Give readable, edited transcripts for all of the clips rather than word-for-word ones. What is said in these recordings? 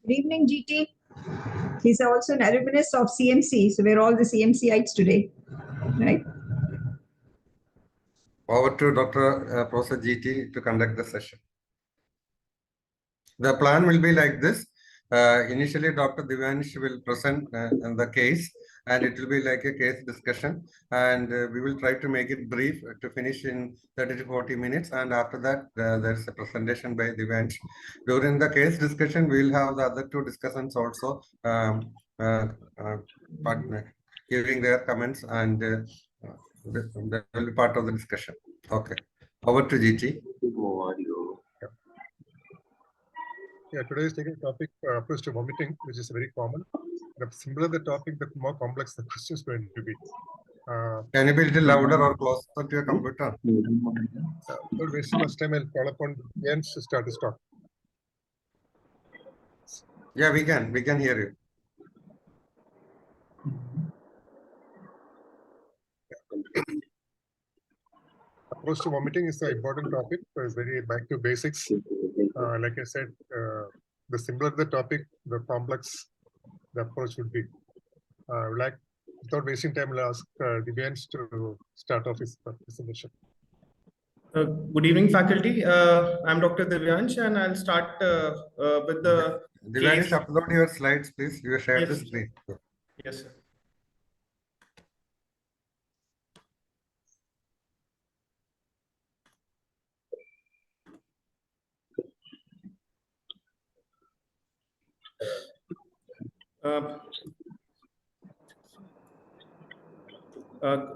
Good evening, GT. He's also an alumnus of CMC, so we're all the CMCites today, right? Over to Dr. Professor GT to conduct the session. The plan will be like this. Initially, Dr. Divyansh will present the case, and it will be like a case discussion. And we will try to make it brief to finish in 30 to 40 minutes. And after that, there is a presentation by Divyansh. During the case discussion, we will have the other two discussants also giving their comments, and that will be part of the discussion. Okay. Over to GT. Yeah, today is taking topic approach to vomiting, which is very common. The simpler the topic, the more complex the question is going to be. Can you be a little louder or closer to your computer? Without wasting much time, I'll call upon Jens to start his talk. Yeah, we can hear you. Approach to vomiting is an important topic. So it's very back to basics. Like I said, the simpler the topic, the complex the approach would be. Without wasting time, I'll ask Divyansh to start off his presentation. Good evening, faculty. I'm Dr. Divyansh, and I'll start with the Divyansh, upload your slides, please. You share the screen. Yes, sir.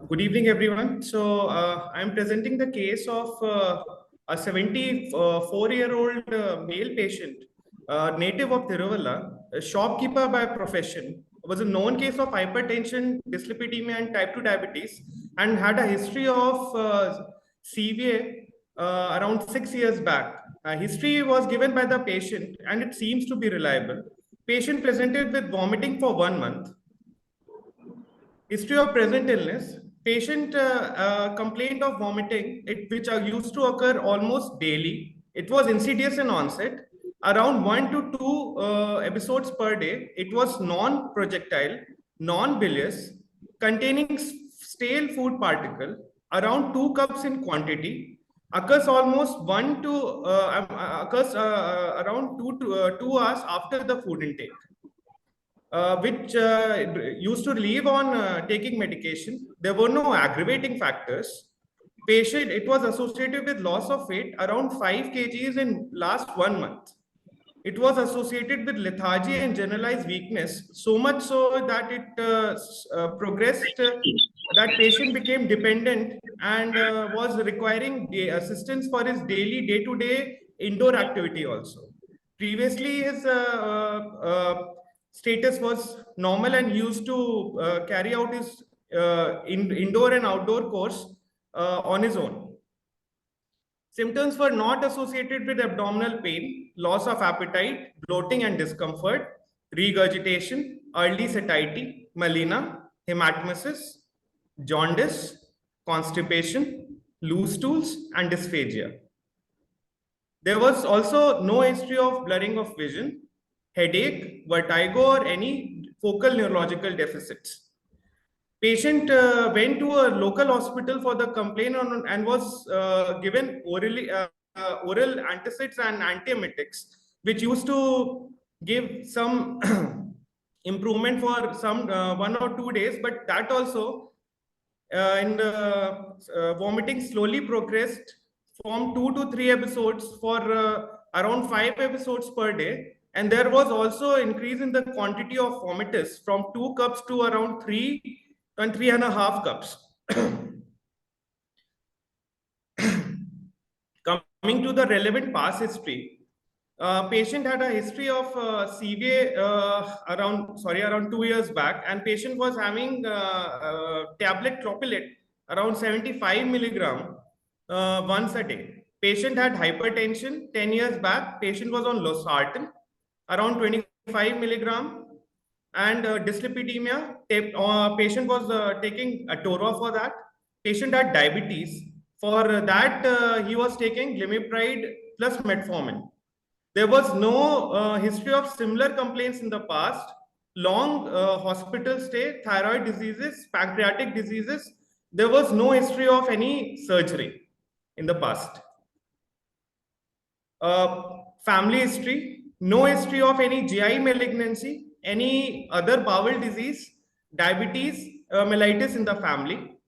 Good evening, everyone. So I'm presenting the case of a 74-year-old male patient, native of Thiruvalla, a shopkeeper by profession, was a known case of hypertension, dyslipidemia, and type 2 diabetes, and had a history of CVA around 6 years back. History was given by the patient, and it seems to be reliable. Patient presented with vomiting for 1 month. History of present illness. Patient complained of vomiting, which used to occur almost daily. It was insidious in onset, around 1 to 2 episodes per day. It was non-projectile, non-bilious, containing stale food particle, around 2 cups in quantity. Occurs almost around 2 hours after the food intake. Which used to leave on taking medication. There were no aggravating factors. Patient, it was associated with loss of weight around 5 kgs in last 1 month. It was associated with lethargy and generalized weakness, so much so that it progressed, that patient became dependent and was requiring assistance for his daily day-to-day indoor activity also. Previously, his status was normal and used to carry out his indoor and outdoor course on his own. Symptoms were not associated with abdominal pain, loss of appetite, bloating and discomfort, regurgitation, early satiety, melena, hematemesis, jaundice, constipation, loose stools, and dysphagia. There was also no history of blurring of vision, headache, vertigo, or any focal neurological deficits. Patient went to a local hospital for the complaint and was given oral antacids and antiemetics, which used to give some improvement for some 1 or 2 days, but that also in the vomiting slowly progressed from 2 to 3 episodes for around 5 episodes per day. And there was also increase in the quantity of vomitus from 2 cups to around 3 and 3.5 cups. Coming to the relevant past history, patient had a history of CVA around 2 years back, and patient was having tablet clopidogrel around 75 milligram once a day. Patient had hypertension 10 years back. Patient was on losartan around 25 milligram, and dyslipidemia. Patient was taking Atora for that. Patient had diabetes. For that, he was taking glimepiride plus metformin. There was no history of similar complaints in the past. Long hospital stay, thyroid diseases, pancreatic diseases. There was no history of any surgery in the past. Family history, no history of any GI malignancy, any other bowel disease, diabetes, mellitus in the family.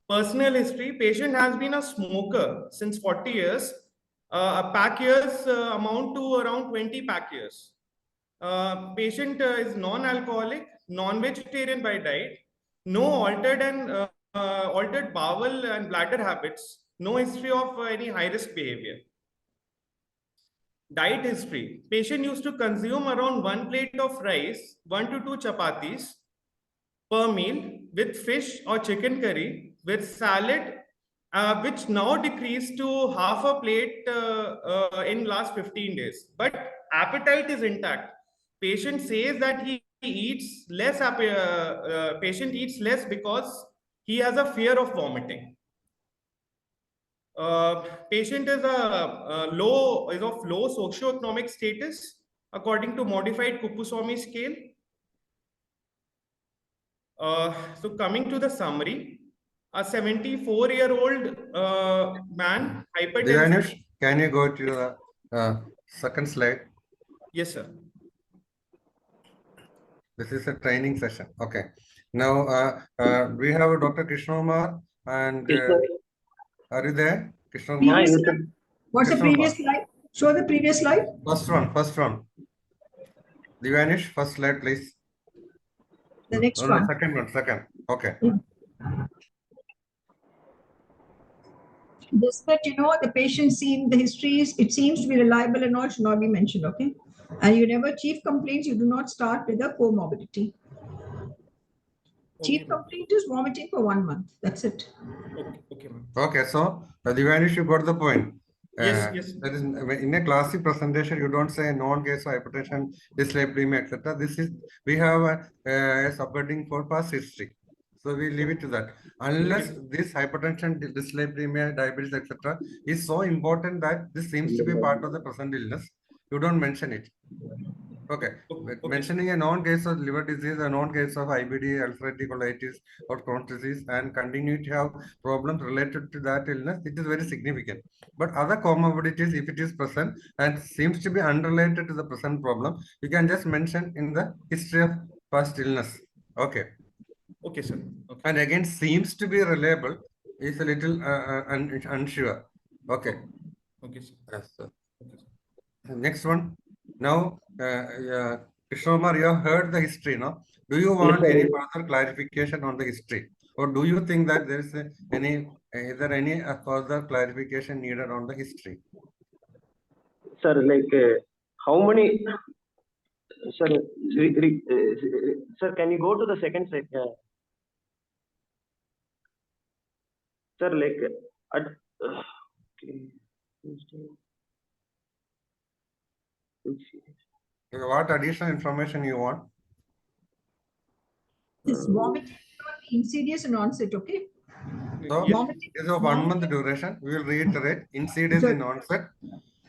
Personal history, patient has been a smoker since 40 years. Pack years amount to around 20 pack years. Patient is non-alcoholic, non-vegetarian by diet, no altered bowel and bladder habits, no history of any high-risk behavior. Diet history, patient used to consume around 1 plate of rice, 1 to 2 chapatis per meal with fish or chicken curry with salad, which now decreased to half a plate in last 15 days. But appetite is intact. Patient says that he eats less. Patient eats less because he has a fear of vomiting. Patient is of low socioeconomic status according to modified Kupuswamy scale. So coming to the summary, a 74-year-old man, hypertensive. Divyansh, can you go to the second slide? Yes, sir. This is a training session. Okay. Now we have Dr. Krishnakumar and are you there? Krishnakumar? Previous slide. What's the previous slide? Show the previous slide. First one. Divyansh, first slide, please. The next No, one. second. Okay. Just that the patient seen the histories, it seems to be reliable and all should not be mentioned, okay? And you never, chief complaints, you do not start with a comorbidity. Chief complaint is vomiting for 1 month. That's it. Okay, ma'am. Okay, so Divyansh, you got the point. Yes. That is, in a classic presentation, you don't say non-case of hypertension, dyslipidemia, etc. We have a subheading for past history. So we leave it to that. Unless this hypertension, dyslipidemia, diabetes, etc. is so important that this seems to be part of the present illness, you don't mention it. Okay. Mentioning a non-case of liver disease, a non-case of IBD, ulcerative colitis, or Crohn's disease, and continue to have problems related to that illness, it is very significant. But other comorbidities, if it is present and seems to be unrelated to the present problem, you can just mention in the history of past illness. Okay. Okay, sir. Okay. And again, seems to be reliable is a little unsure. Okay. Okay, sir. Yes, sir. Next one. Now, Krishnakumar, you have heard the history, no? Do you want any further clarification on the history? Or do you think that there is any further clarification needed on the history? Sir, like how many... Sir, sir, can you go to the second slide? Sir, like... okay. What additional information you want? This vomiting will be insidious and onset, okay? So, Vomiting it is a 1 month duration. We will reiterate. Insidious in onset,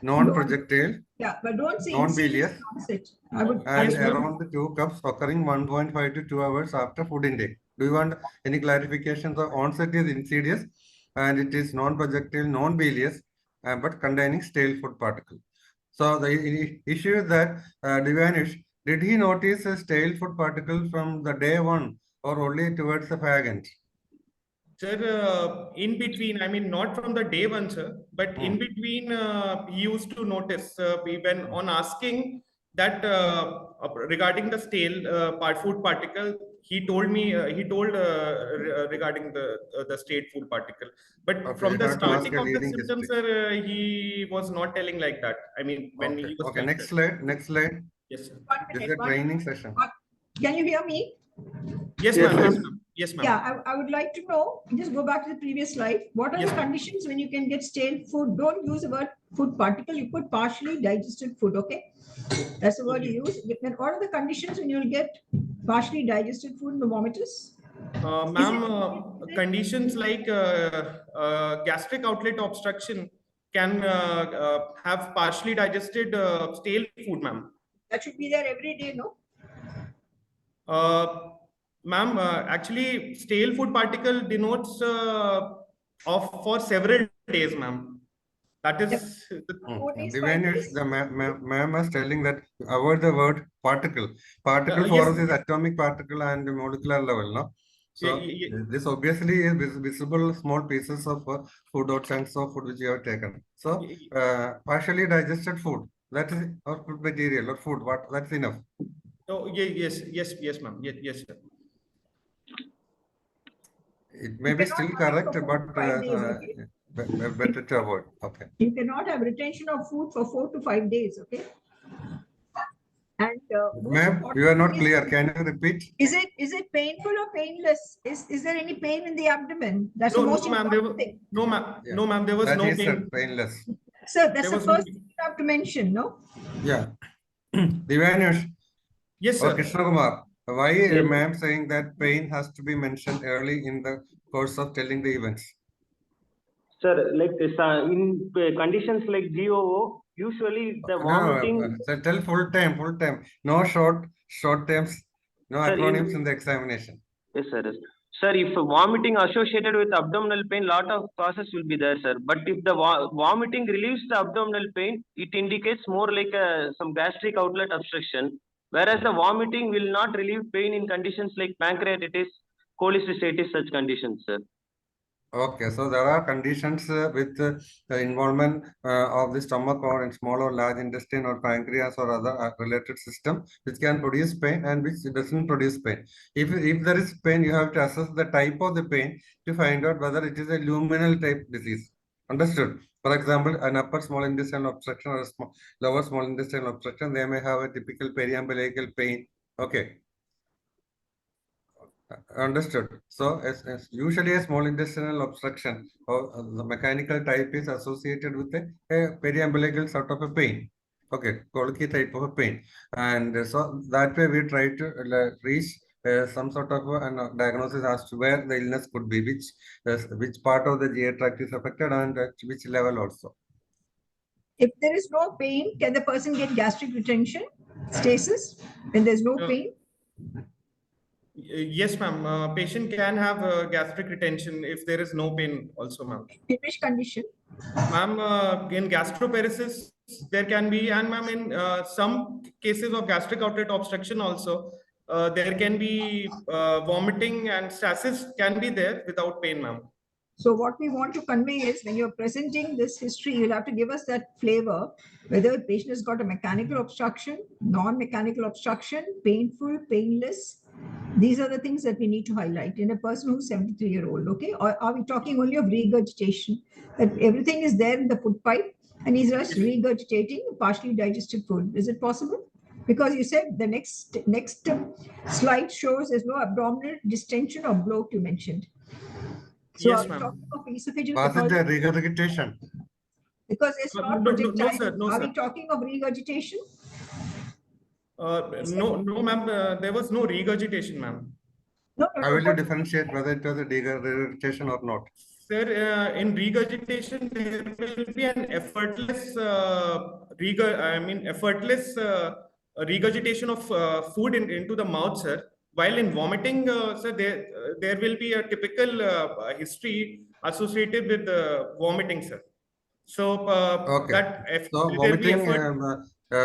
non-projectile, yeah, but don't say non-bilious, onset. and around the 2 cups occurring 1.5 to 2 hours after food intake. Do you want any clarification? The onset is insidious and it is non-projectile, non-bilious, but containing stale food particle. So the issue is that Divyansh, did he notice a stale food particle from the day 1 or only towards the fag end? Sir, in between, I mean, not from the day 1, sir, but in between, he used to notice when on asking that regarding the stale food particle, he told me regarding the stale food particle. But Okay, from the you have to ask starting a of the leading symptoms, history. sir, he was not telling like that. I mean, when he was Okay, next slide. Yes, sir. This is a training session. Can you hear me? Yes, ma'am. Yes, ma'am. Yeah, I would like to know, just go back to the previous slide. What are the conditions when you can get stale food? Don't use the word food particle. You put partially digested food, okay? That's the word you use. Then what are the conditions when you'll get partially digested food in the vomitus? Ma'am, conditions like gastric outlet obstruction can have partially digested stale food, ma'am. That should be there every day, no? Ma'am, actually, stale food particle denotes for several days, ma'am. That is Divyansh, the ma'am was telling that avoid the word particle. Particle for yes. us is atomic particle and molecular level, no? So this obviously is visible small pieces of food or chunks of food which you have taken. So partially digested food, that is or food material or food. What that's enough. Oh yes, ma'am. Yes, sir. It may be still correct, but better to avoid. Okay. You cannot have retention of food for 4 to 5 days. Okay. And ma'am, you are not clear. Can you repeat? Is it painful or painless? Is there any pain in the abdomen? That's the most important thing. No, ma'am. Yeah. No, ma'am. There was no pain. Painless. Sir, that's the first thing you have to mention, no? Yeah. Divyansh. Yes, sir. Krishnakumar, why ma'am saying that pain has to be mentioned early in the course of telling the events? Sir, like in conditions like GOO, usually the vomiting. No, sir, tell full time. No short terms, no acronyms in the examination. Yes, sir. Yes. Sir, if vomiting associated with abdominal pain, lot of causes will be there, sir. But if the vomiting relieves the abdominal pain, it indicates more like some gastric outlet obstruction. Whereas the vomiting will not relieve pain in conditions like pancreatitis, cholecystitis, such conditions, sir. Okay, so there are conditions with involvement of the stomach or in small or large intestine or pancreas or other related system which can produce pain and which doesn't produce pain. If there is pain, you have to assess the type of the pain to find out whether it is a luminal type disease. Understood? For example, an upper small intestinal obstruction or a lower small intestinal obstruction, they may have a typical periumbilical pain. Okay. Understood. So, as usually a small intestinal obstruction or the mechanical type is associated with a periumbilical sort of a pain. Okay, colicky type of a pain. And so that way we try to reach some sort of a diagnosis as to where the illness could be, which part of the GI tract is affected and at which level also. If there is no pain, can the person get gastric retention, stasis, when there's no pain? Yes, ma'am. Patient can have gastric retention if there is no pain also, ma'am. In which condition? Ma'am, in gastroparesis, there can be, and ma'am, in some cases of gastric outlet obstruction also, there can be vomiting and stasis can be there without pain, ma'am. So what we want to convey is when you're presenting this history, you'll have to give us that flavor, whether the patient has got a mechanical obstruction, non-mechanical obstruction, painful, painless. These are the things that we need to highlight in a person who's 73-year-old, okay? Or are we talking only of regurgitation? That everything is there in the food pipe and he's just regurgitating partially digested food. Is it possible? Because you said the next slide shows there's no abdominal distension or bloat you mentioned. So yes, are we talking of esophageal pathology? Was it regurgitation? Because it's not projectile. No, sir. No, are sir. we talking of regurgitation? No, ma'am. There was no regurgitation, ma'am. No, How will you differentiate whether it was a regurgitation or not? Sir, in regurgitation, there will be an effortless, regurgitation of food into the mouth, sir. While in vomiting, sir, there will be a typical history associated with vomiting, sir. So okay. So vomiting,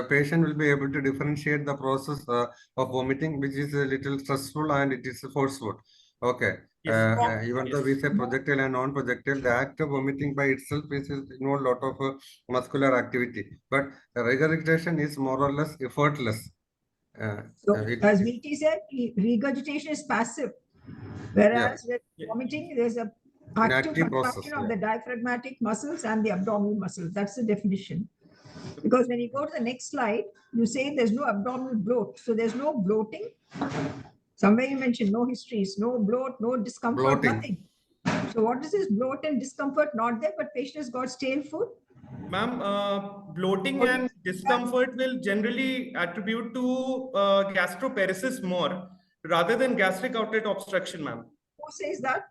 patient will be able to differentiate the process of vomiting, which is a little stressful and it is forceful. Okay. Yes. Even though we say projectile and non-projectile, the act of vomiting by itself is involve a lot of muscular activity. But regurgitation is more or less effortless. So as VT said, regurgitation is passive, whereas with vomiting, there's a active contraction of the diaphragmatic muscles and the abdominal muscles. That's the definition. Because when you go to the next slide, you say there's no abdominal bloat. So there's no bloating. Somewhere you mentioned no histories, no bloat, no discomfort, nothing. So what is this bloat and discomfort? Not there, but patient has got stale food. Ma'am, bloating and discomfort will generally attribute to gastroparesis more rather than gastric outlet obstruction, ma'am. Who says that?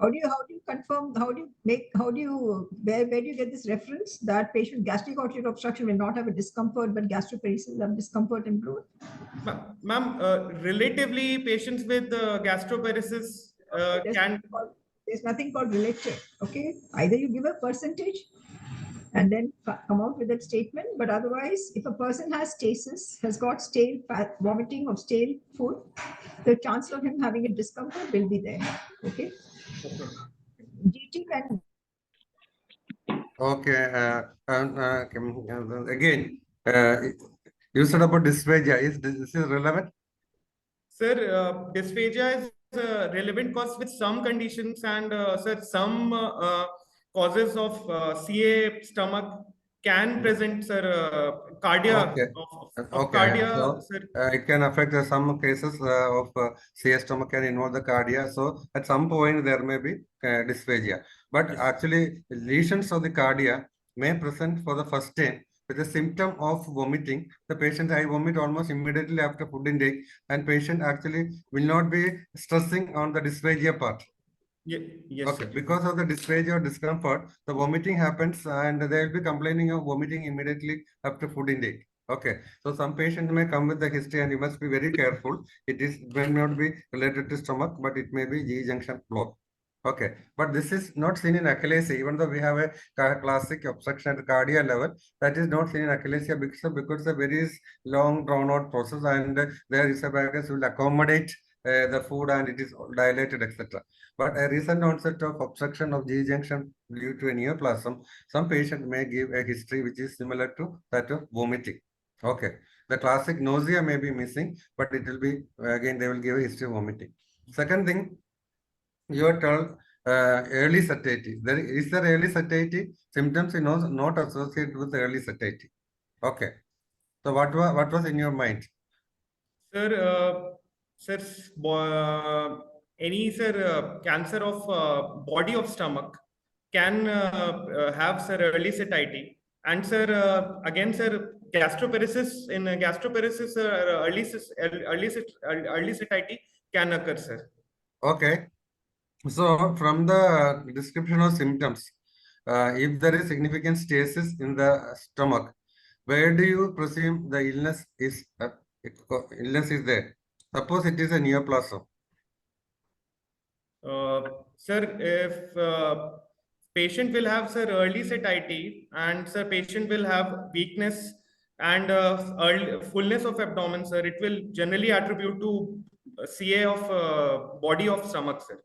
How do you confirm, where do you get this reference that patient gastric outlet obstruction will not have a discomfort, but gastroparesis will have discomfort and bloat? Ma'am, relatively patients with gastroparesis There's nothing called relative, okay? Either you give a percentage and then come out with that statement, but otherwise, if a person has stasis, has got stale vomiting of stale food, the chance of him having a discomfort will be there, okay? GT and Okay. Again, you said about dysphagia. Is this is relevant? Sir, dysphagia is relevant cause with some conditions and sir, some causes of CA stomach can present, sir, cardia Okay. of Okay. cardia, So sir. it can affect some cases of CS stomach can involve the cardia. So at some point there may be dysphagia. But Yes. actually lesions of the cardia may present for the first time with a symptom of vomiting. The patient, I vomit almost immediately after food intake, and patient actually will not be stressing on the dysphagia part. Yes, Okay, sir. because of the dysphagia or discomfort, the vomiting happens and they will be complaining of vomiting immediately after food intake. Okay, so some patients may come with the history and you must be very careful. It may not be related to stomach, but it may be G junction block. Okay, but this is not seen in achalasia, even though we have a classic obstruction at cardia level, that is not seen in achalasia because it's a very long drawn out process and their esophagus will accommodate the food and it is dilated, etc. But a recent onset of obstruction of G junction due to a neoplasm, some patient may give a history which is similar to that of vomiting. Okay. The classic nausea may be missing, but it will be, again, they will give a history of vomiting. Second thing, you are told early satiety. Is there early satiety? Symptoms is not associated with early satiety. Okay. So what was in your mind? Sir, any cancer of body of stomach can have sir early satiety, and sir again sir gastroparesis early satiety can occur, sir. Okay. So from the description of symptoms, if there is significant stasis in the stomach, where do you presume the illness is there? Suppose it is a neoplasm. Sir, if patient will have sir early satiety and sir patient will have weakness and fullness of abdomen, sir, it will generally attribute to CA of body of stomach, sir.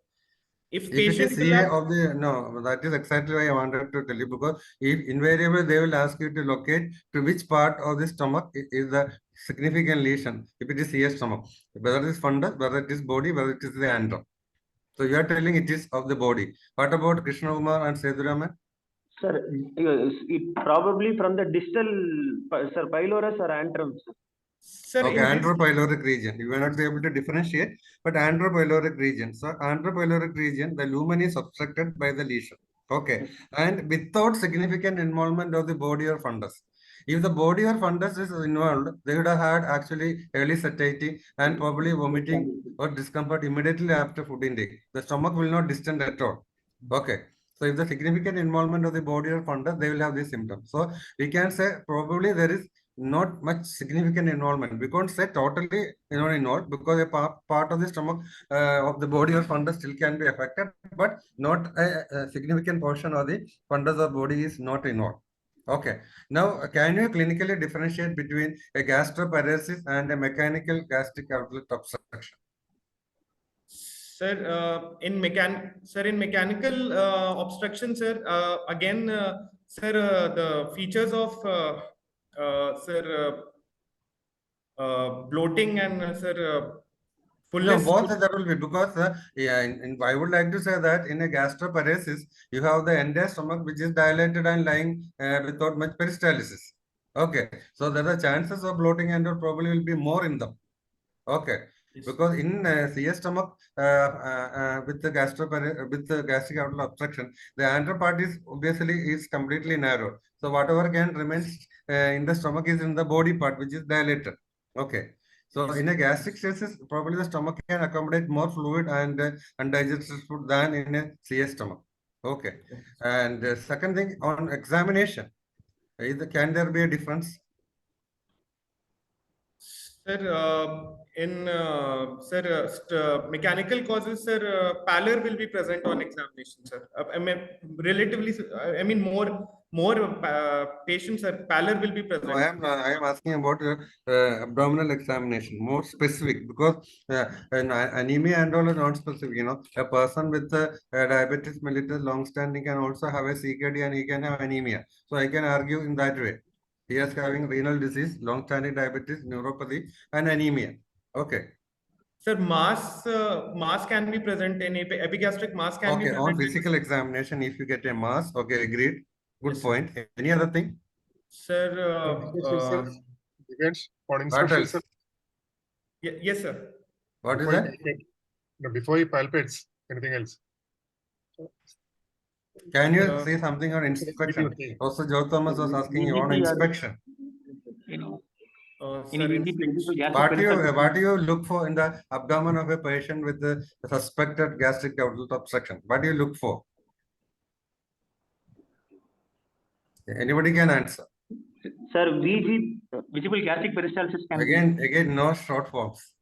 If If it is patient will CA have, of the, no, that is exactly why I wanted to tell you, because if invariably they will ask you to locate to which part of the stomach is the significant lesion, if it is CA stomach, whether it is fundus, whether it is body, whether it is the antrum. So you are telling it is of the body. What about Krishnakumar and Sethuraman? Sir, it probably from the distal, sir, pylorus or antrum, sir. sir, Okay, in this, antropyloric region. You will not be able to differentiate, but antropyloric region. So antropyloric region, the lumen is obstructed by the lesion. Okay, and without significant involvement of the body or fundus. If the body or fundus is involved, they would have had actually early satiety and probably vomiting or discomfort immediately after food intake. The stomach will not distend at all. Okay. So if the significant involvement of the body or fundus, they will have these symptoms. So we can say probably there is not much significant involvement. We can't say totally involved because a part of the stomach of the body or fundus still can be affected, but not a significant portion of the fundus or body is not involved. Okay. Now, can you clinically differentiate between a gastroparesis and a mechanical gastric outlet obstruction? sir, in mechanical obstruction, sir, again, sir, the features of bloating and No, fullness. both that will be because I would like to say that in a gastroparesis, you have the entire stomach which is dilated and lying without much peristalsis. Okay, so there are chances of bloating and probably will be more in them. Okay, because in CS stomach with the gastric outlet obstruction, the antral part is obviously is completely narrow. So whatever can remains in the stomach is in the body part which is dilated. Okay. So in a gastric stasis, probably the stomach can accommodate more fluid and undigested food than in a CS stomach. Okay. And second thing, on examination, can there be a difference? Sir, mechanical causes, sir, pallor will be present on examination, sir. I mean, relatively, I mean, more patients, sir, pallor will be present. No, I am asking about abdominal examination, more specific, because anemia and all are not specific. You know, a person with diabetes mellitus long-standing can also have a CKD and he can have anemia. So I can argue in that way. He is having renal disease, long-standing diabetes, neuropathy, and anemia. Okay. Sir, mass can be present in epigastric mass can be Okay, present. on physical examination, if you get a mass, okay, agreed. Good Yes, point. Any other thing? Sir, Divyansh, on What inspection, else? sir, yes, sir. What is before he that? palpates, no, before he palpates, anything else? Can you say something on inspection? Okay. Also, Joe Thomas was asking you on VGP or- inspection. In Sir, visible gastric What do you look for in the abdomen of a patient with the suspected gastric outlet obstruction? What do you look for? Anybody can answer. Sir, visible gastric peristalsis can Again, no short forms.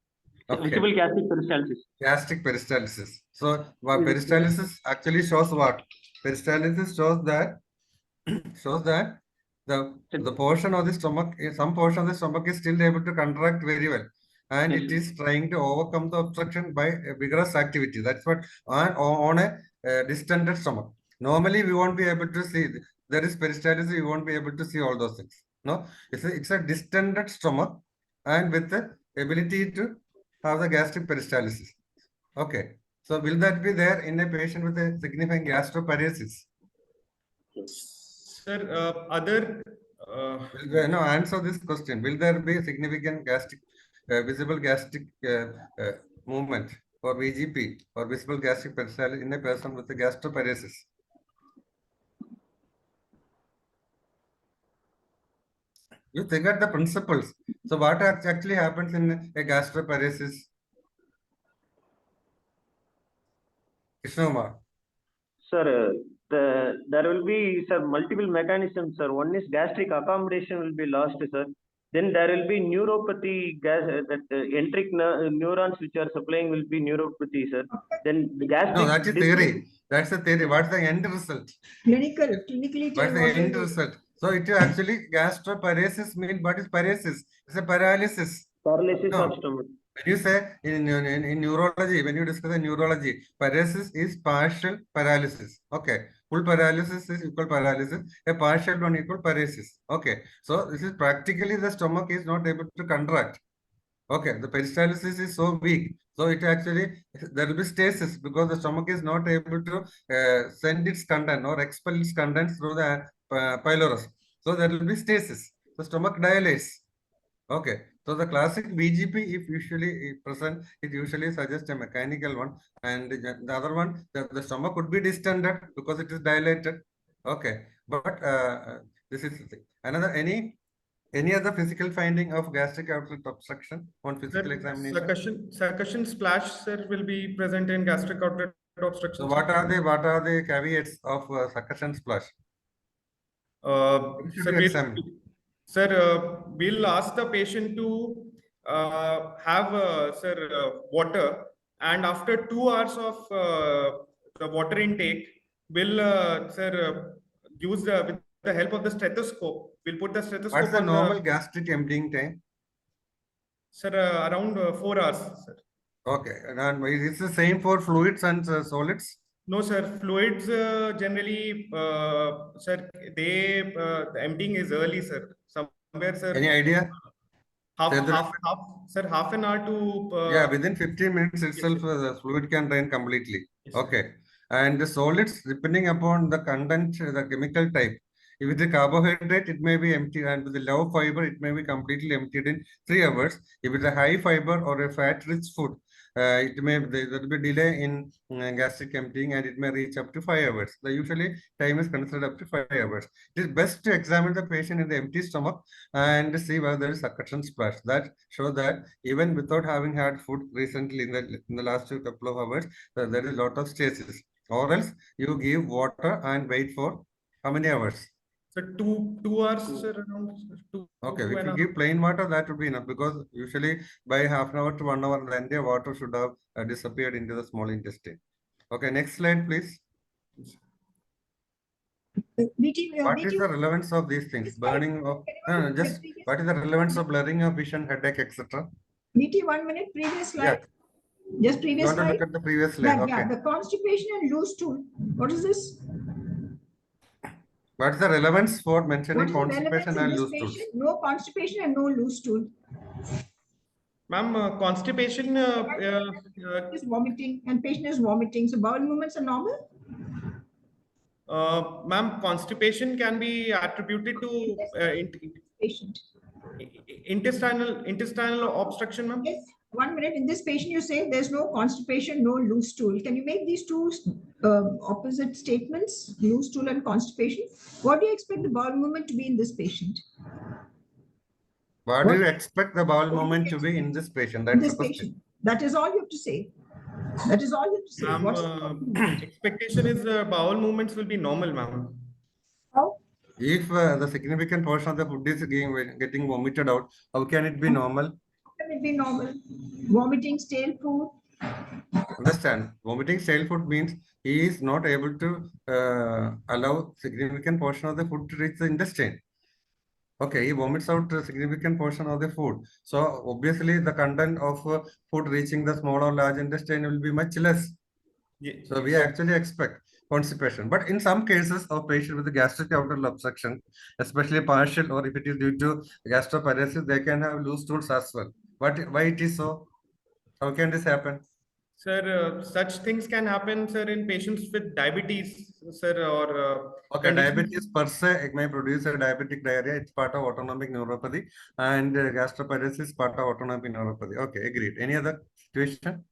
Okay. visible gastric peristalsis. Gastric peristalsis. So, peristalsis actually shows what? Peristalsis shows that the portion of the stomach, some portion of the stomach is still able to contract very well, and Yes. it is trying to overcome the obstruction by vigorous activity. That's what on a distended stomach. Normally, we won't be able to see. There is peristalsis, we won't be able to see all those things. No, it's a distended stomach, and with the ability to have the gastric peristalsis. Okay. So will that be there in a patient with a significant gastroparesis? Sir, No, answer this question. Will there be a significant gastric, visible gastric movement or VGP or visible gastric peristalsis in a person with a gastroparesis? You forget the principles. So what actually happens in a gastroparesis? Krishnakumar. Sir, there will be, sir, multiple mechanisms, sir. One is gastric accommodation will be lost, sir. Then there will be neuropathy, enteric neurons which are supplying will be neuropathy, sir. Then the gastric. No, that's a theory. That's the theory. What's the end result? Clinically, What's the end result? So it actually gastroparesis means what is paresis? It's a paralysis. Paralysis No. of stomach. When you say in neurology, when you discuss neurology, paresis is partial paralysis. Okay. Full paralysis is equal paralysis. A partial one equal paresis. Okay. So this is practically the stomach is not able to contract. Okay. The peristalsis is so weak. So it actually, there will be stasis because the stomach is not able to send its content or expel its contents through the pylorus. So there will be stasis. The stomach dilates. Okay. So the classic VGP, if usually present, it usually suggests a mechanical one, and the other one, the stomach could be distended because it is dilated. Okay, but this is the thing. Another any other physical finding of gastric outlet obstruction on physical examination? Succussion splash, sir, will be present in gastric outlet obstruction. So what are the caveats of succussion splash? Sir, we'll ask the patient to have water, and after 2 hours of the water intake, we'll use with the help of the stethoscope. We'll put the stethoscope. What's the normal gastric emptying time? Sir, around 4 hours, sir. Okay, and is it the same for fluids and solids? No, sir. Fluids generally, sir, the emptying is early, sir. Somewhere, sir. Any idea? Half an hour to. Yeah, within 15 minutes itself, the fluid can drain completely. Yes, okay. And the solids, depending upon the content, the chemical type. If it is carbohydrate, it may be empty, and with the low fiber, it may be completely emptied in 3 hours. If it's a high fiber or a fat-rich food, it may there will be delay in gastric emptying, and it may reach up to 5 hours. The usually time is considered up to 5 hours. It is best to examine the patient in the empty stomach and see whether there is succussion splash. That show that even without having had food recently in the last couple of hours, there is a lot of stasis. Or else you give water and wait for how many hours? So 2 hours, sir, around two. Okay, two if and you a give plain water, that would be enough, because usually by half an hour to 1 hour, the entire water should have disappeared into the small intestine. Okay, next slide, please. What is the relevance of these things? Burning of, just what is the relevance of blurring of vision, headache, etc.? BT, 1 minute, previous slide. Just You previous want to slide. look at the previous slide? Yeah, Okay. yeah, the constipation and loose stool. What is this? What is the relevance for What mentioning is the relevance constipation in and this loose stools? patient? No constipation and no loose stool. Ma'am, constipation Is vomiting and patient is vomiting. So bowel movements are normal. ma'am, constipation can be attributed to Patient. intestinal obstruction, ma'am. Yes. 1 minute. In this patient, you say there's no constipation, no loose stool. Can you make these two opposite statements, loose stool and constipation? What do you expect the bowel movement to be in this patient? What do you expect the bowel What do you movement to be in expect this patient? in That's the this question. patient? That is all you have to say. That is all you have to say. Ma'am, What's expectation is bowel movements will be normal, ma'am. how? If the significant portion of the food is getting vomited out, how can it be normal? Can it be normal? Vomiting, stale food. Understand? Vomiting stale food means he is not able to allow significant portion of the food to reach the intestine. Okay, he vomits out a significant portion of the food. So obviously the content of food reaching the small or large intestine will be much less. So we actually expect constipation. But in some cases of patient with the gastric outlet obstruction, especially partial or if it is due to gastroparesis, they can have loose stools as well. Why it is so? How can this happen? Sir, such things can happen, sir, in patients with diabetes, sir, or Okay, conditions. diabetes per se, it may produce a diabetic diarrhea. It's part of autonomic neuropathy, and gastroparesis is part of autonomic neuropathy. Okay, agreed. Any other situation?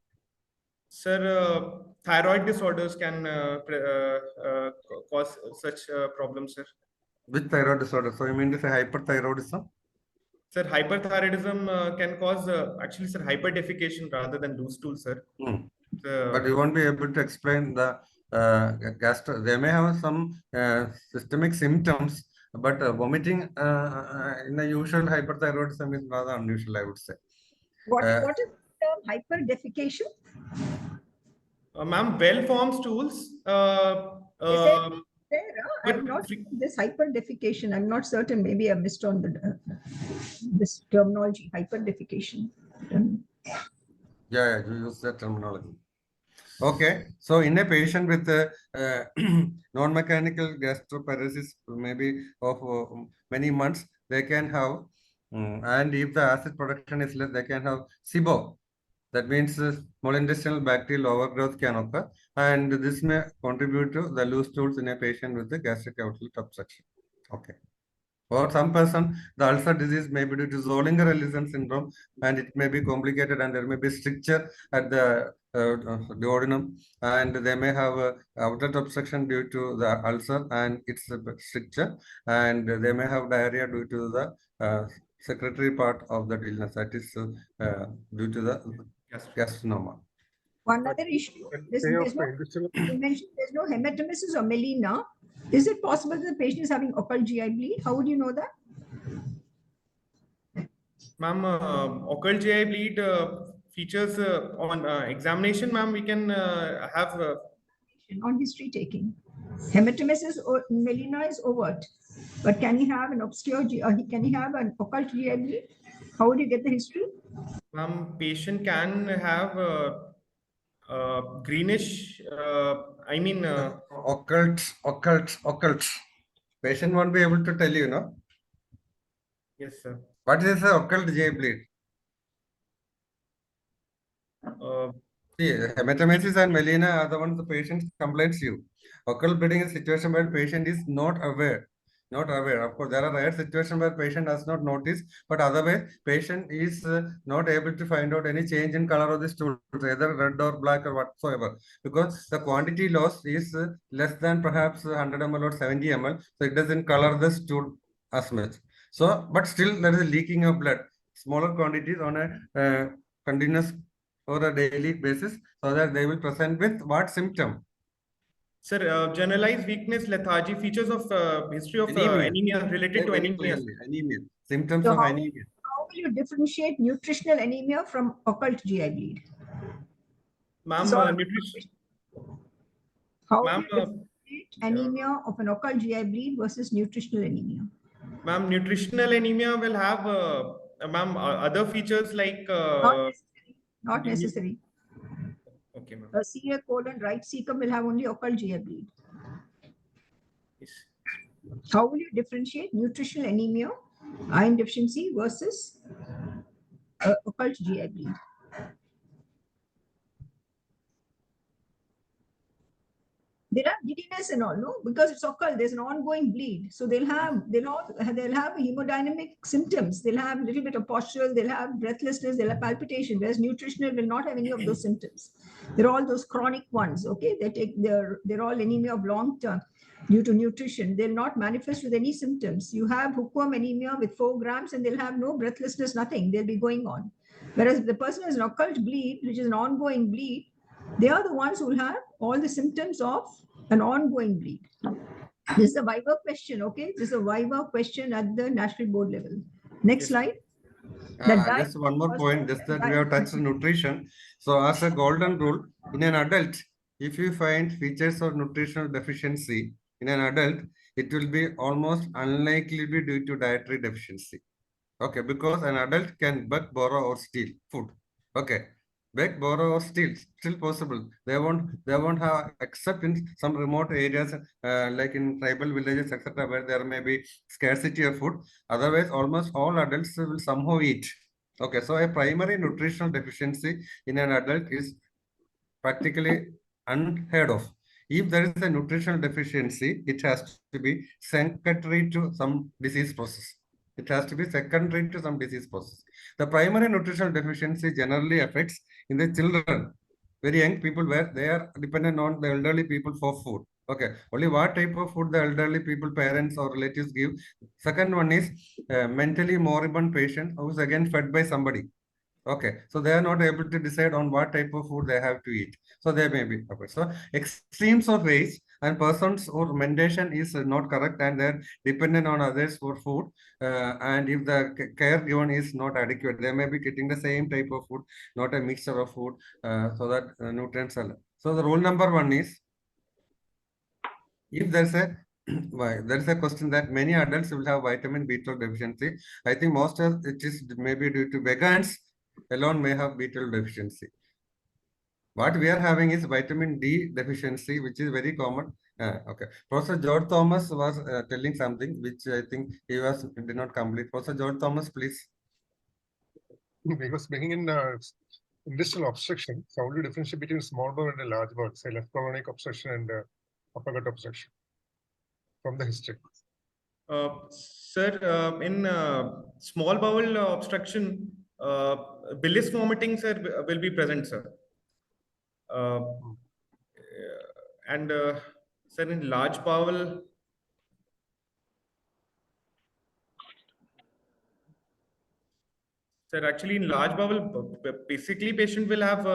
Sir, thyroid disorders can cause such problems, sir. Which thyroid disorder? So you mean to say hyperthyroidism? Sir, hyperthyroidism can cause actually, sir, hyperdefecation rather than loose stool, sir. But you won't be able to explain the gastro. They may have some systemic symptoms, but vomiting in the usual hyperthyroidism is rather unusual, I would say. What is the term hyperdefecation? Ma'am, well-formed stools. I'm not this hyperdefecation. I'm not certain. Maybe I missed on the this terminology, hyperdefecation. Yeah, you use that terminology. Okay, so in a patient with non-mechanical gastroparesis, maybe of many months, they can have, and if the acid production is less, they can have SIBO. That means small intestinal bacterial overgrowth can occur, and this may contribute to the loose stools in a patient with the gastric outlet obstruction. Okay. For some person, the ulcer disease may be due to Zollinger-Ellison syndrome, and it may be complicated, and there may be stricture at the duodenum, and they may have outlet obstruction due to the ulcer and its stricture, and they may have diarrhea due to the secretory part of the illness, that is due to the gastronoma. One other issue, you mentioned there's no hematemesis or melena. Is it possible that the patient is having occult GI bleed? How would you know that? Ma'am, occult GI bleed features on examination, ma'am. We can have on history taking. Hematemesis or melena is overt, but can he have an obscure GI? Can he have an occult GI bleed? How would you get the history? Ma'am, patient can have greenish. I mean, occult. Patient won't be able to tell you, no? Yes, sir. What is the occult GI bleed? See, hematemesis and melena are the ones the patient complains you. Occult bleeding is a situation where patient is not aware Not aware. Of course, there are rare situations where patient does not notice, but otherwise, patient is not able to find out any change in color of the stool, either red or black or whatsoever, because the quantity loss is less than perhaps 100 ml or 70 ml, so it doesn't color the stool as much. So, but still there is a leaking of blood, smaller quantities on a continuous or a daily basis, so that they will present with what symptom? Sir, generalized weakness, lethargy, features of history of anemia related to Very anemia. clearly, anemia. Symptoms So of how anemia. will you differentiate nutritional anemia from occult GI bleed? Ma'am, So- nutrition. How will Ma'am, you differentiate anemia of an occult GI bleed versus nutritional anemia? Ma'am, nutritional anemia will have, ma'am, other features like. Not necessary. Not necessary. Okay, ma'am. A CA colon right cecum will have only occult GI bleed. Yes. How will you differentiate nutritional anemia, iron deficiency versus occult GI bleed? There are giddiness and all, no, because it's occult. There's an ongoing bleed, so they'll have hemodynamic symptoms. They'll have a little bit of postural. They'll have breathlessness. They'll have palpitation. Whereas nutritional will not have any of those symptoms. They're all those chronic ones. Okay, they're all anemia of long term due to nutrition. They'll not manifest with any symptoms. You have hookworm anemia with 4 grams, and they'll have no breathlessness, nothing. They'll be going on. Whereas if the person has an occult bleed, which is an ongoing bleed, they are the ones who will have all the symptoms of an ongoing bleed. This is a Viva question, okay? This is a Viva question at the national board level. Next slide. Just one more point, just that we have touched nutrition. So as a golden rule, in an adult, if you find features of nutritional deficiency in an adult, it will be almost unlikely to be due to dietary deficiency. Okay, because an adult can beg, borrow, or steal food. Okay, beg, borrow, or steal, still possible. They won't have, except in some remote areas, like in tribal villages, etc., where there may be scarcity of food. Otherwise, almost all adults will somehow eat. Okay, so a primary nutritional deficiency in an adult is practically unheard of. If there is a nutritional deficiency, it has to be secondary to some disease process. It has to be secondary to some disease process. The primary nutritional deficiency generally affects in the children, very young people, where they are dependent on the elderly people for food. Okay, only what type of food the elderly people, parents or relatives give. Second one is mentally moribund patient who is again fed by somebody. Okay, so they are not able to decide on what type of food they have to eat. So they may be okay. So extremes of age and persons or mentation is not correct, and they're dependent on others for food. And if the care given is not adequate, they may be getting the same type of food, not a mixture of food, so that nutrients are. So the rule number 1 is, if there's a there's a question that many adults will have vitamin B12 deficiency. I think most of it is maybe due to vegans alone may have B12 deficiency. What we are having is vitamin D deficiency, which is very common. Okay. Professor George Thomas was telling something which I think he did not complete. Professor George Thomas, please. He was bringing in intestinal obstruction. So how do you differentiate between small bowel and a large bowel, say left colonic obstruction and upper gut obstruction from the history? Sir, in small bowel obstruction, bilious vomiting, sir, will be present, sir. And sir, in large bowel, sir, actually in large bowel, basically patient will have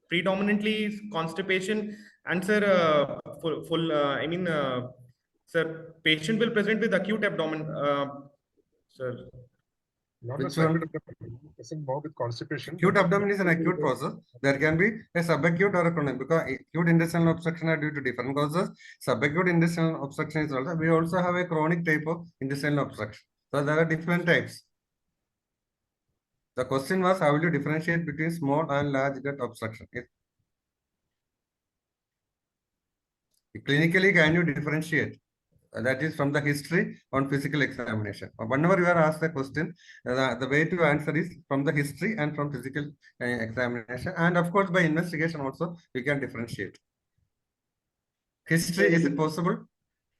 predominantly constipation, and sir, sir, patient will present with acute abdomen, sir. Not Which necessarily one? person more with constipation. Acute abdomen is an acute process. There can be a subacute or a chronic, because acute intestinal obstruction are due to different causes. Subacute intestinal obstruction is also. We also have a chronic type of intestinal obstruction. So there are different types. The question was, how will you differentiate between small and large gut obstruction? Clinically, can you differentiate? That is from the history on physical examination. Whenever you are asked the question, the way to answer is from the history and from physical examination. And of course, by investigation also, we can differentiate. History, is it possible?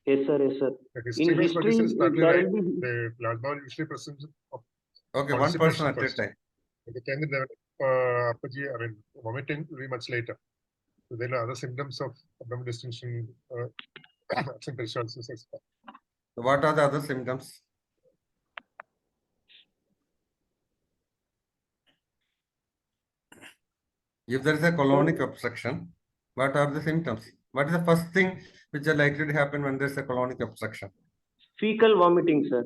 Yes, sir. Yes, sir. The In history was, but this history, is partly there right. will be. The large bowel usually presents Okay, one person at a first. time. The can develop upper GI, I mean, vomiting will be much later. So there are other symptoms of abdominal distension, absent peristalsis, etc. What are the other symptoms? If there is a colonic obstruction, what are the symptoms? What is the first thing which are likely to happen when there is a colonic obstruction? Fecal vomiting, sir.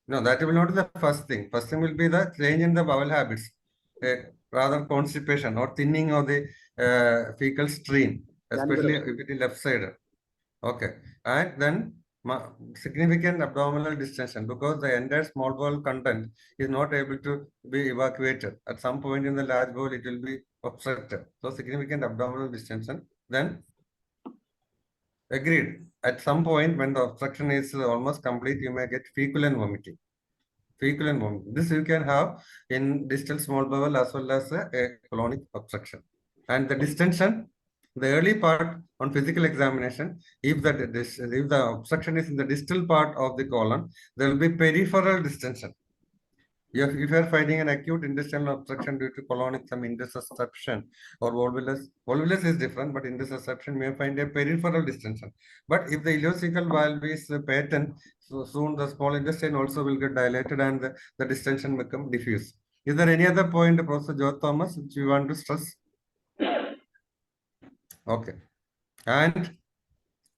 No, that will not be the first thing. First thing will be the change in the bowel habits, rather constipation or thinning of the fecal stream, especially if it is left sided. Okay, and then significant abdominal distension because the entire small bowel content is not able to be evacuated. At some point in the large bowel, it will be obstructed. So significant abdominal distension. Then agreed. At some point when the obstruction is almost complete, you may get fecal and vomiting. Fecal and vomiting. This you can have in distal small bowel as well as a colonic obstruction. And the distension, the early part on physical examination, if the obstruction is in the distal part of the colon, there will be peripheral distension. If you are finding an acute intestinal obstruction due to colonic some intussusception or volvulus is different, but intussusception may find a peripheral distension. But if the ileocecal valve is patent, so soon the small intestine also will get dilated and the distension become diffuse. Is there any other point, Professor Joe Thomas, which you want to stress? Okay. And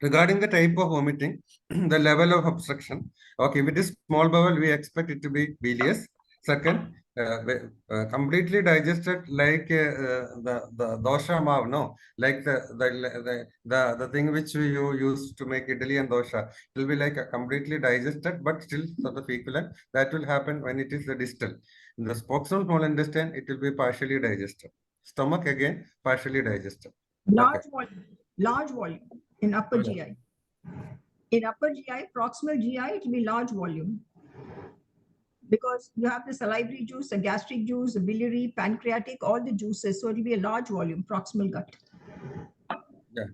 regarding the type of vomiting, the level of obstruction. Okay, if it is small bowel, we expect it to be bilious. Second, completely digested like the dosha mav, no, like the thing which you use to make idli and dosha. It will be like a completely digested, but still sort of feculent. That will happen when it is the distal. In the proximal small intestine, it will be partially digested. Stomach again partially digested. Large volume in upper GI. In upper GI, proximal GI, it will be large volume. Because you have the salivary juice, the gastric juice, the biliary, pancreatic, all the juices. So it will be a large volume, proximal gut. Yeah.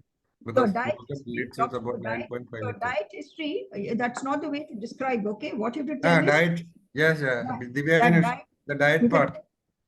Because diet history, that's not the way to describe, okay? What you have to tell is... Diet, yes, the diet part.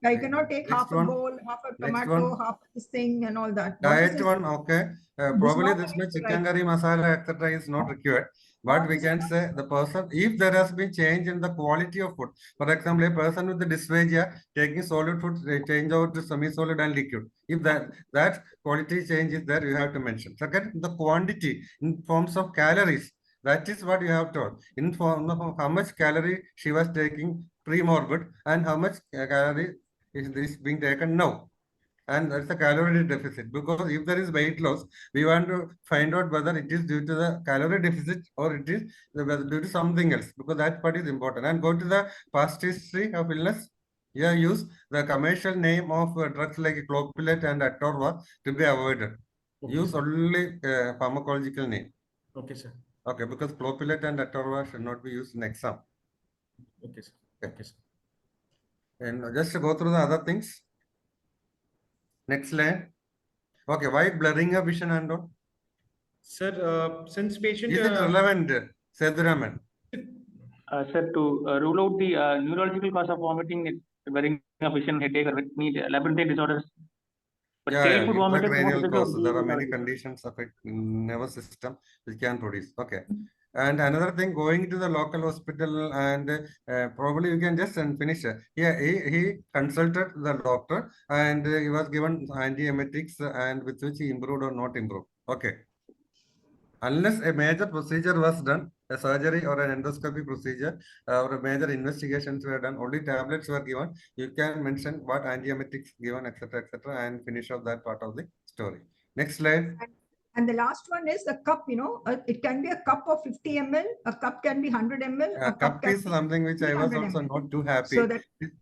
You cannot take half a bowl, half a tomato, half of this thing and all that. Diet one, okay. Probably this much chicken curry, masala, etc. is not required. But we can say the person, if there has been change in the quality of food, for example, a person with the dysphagia taking solid food, change out to semi-solid and liquid. If that quality change is there, you have to mention. Second, the quantity in forms of calories. That is what you have told. In form of how much calorie she was taking pre-morbid and how much calorie is this being taken now. And that's a calorie deficit, because if there is weight loss, we want to find out whether it is due to the calorie deficit or it is due to something else, because that part is important. And go to the past history of illness. Yeah, use the commercial name of drugs like clopidogrel and atorva to be avoided. Okay. Use only pharmacological name. Okay, sir. Okay, because clopidogrel and atorva should not be used in exam. Okay, sir. Okay, sir. And just to go through the other things. Next slide. Okay, why blurring of vision and all? Sir, since patient... Is it relevant, Sethuraman? Sir, to rule out the neurological cause of vomiting, blurring of vision, headache, or labyrinthine disorders. But food vomiting, cranial cause. There are many conditions affect nervous system which can produce. Okay. And another thing, going to the local hospital and probably you can just finish. Yeah, he consulted the doctor and he was given antiemetics and with which he improved or not improved. Okay. Unless a major procedure was done, a surgery or an endoscopy procedure or a major investigations were done, only tablets were given. You can mention what antiemetics given, etc., and finish off that part of the story. Next slide. And the last one is the cup, it can be a cup of 50 ml, a cup can be 100 ml. A cup is something which I was also not too happy. So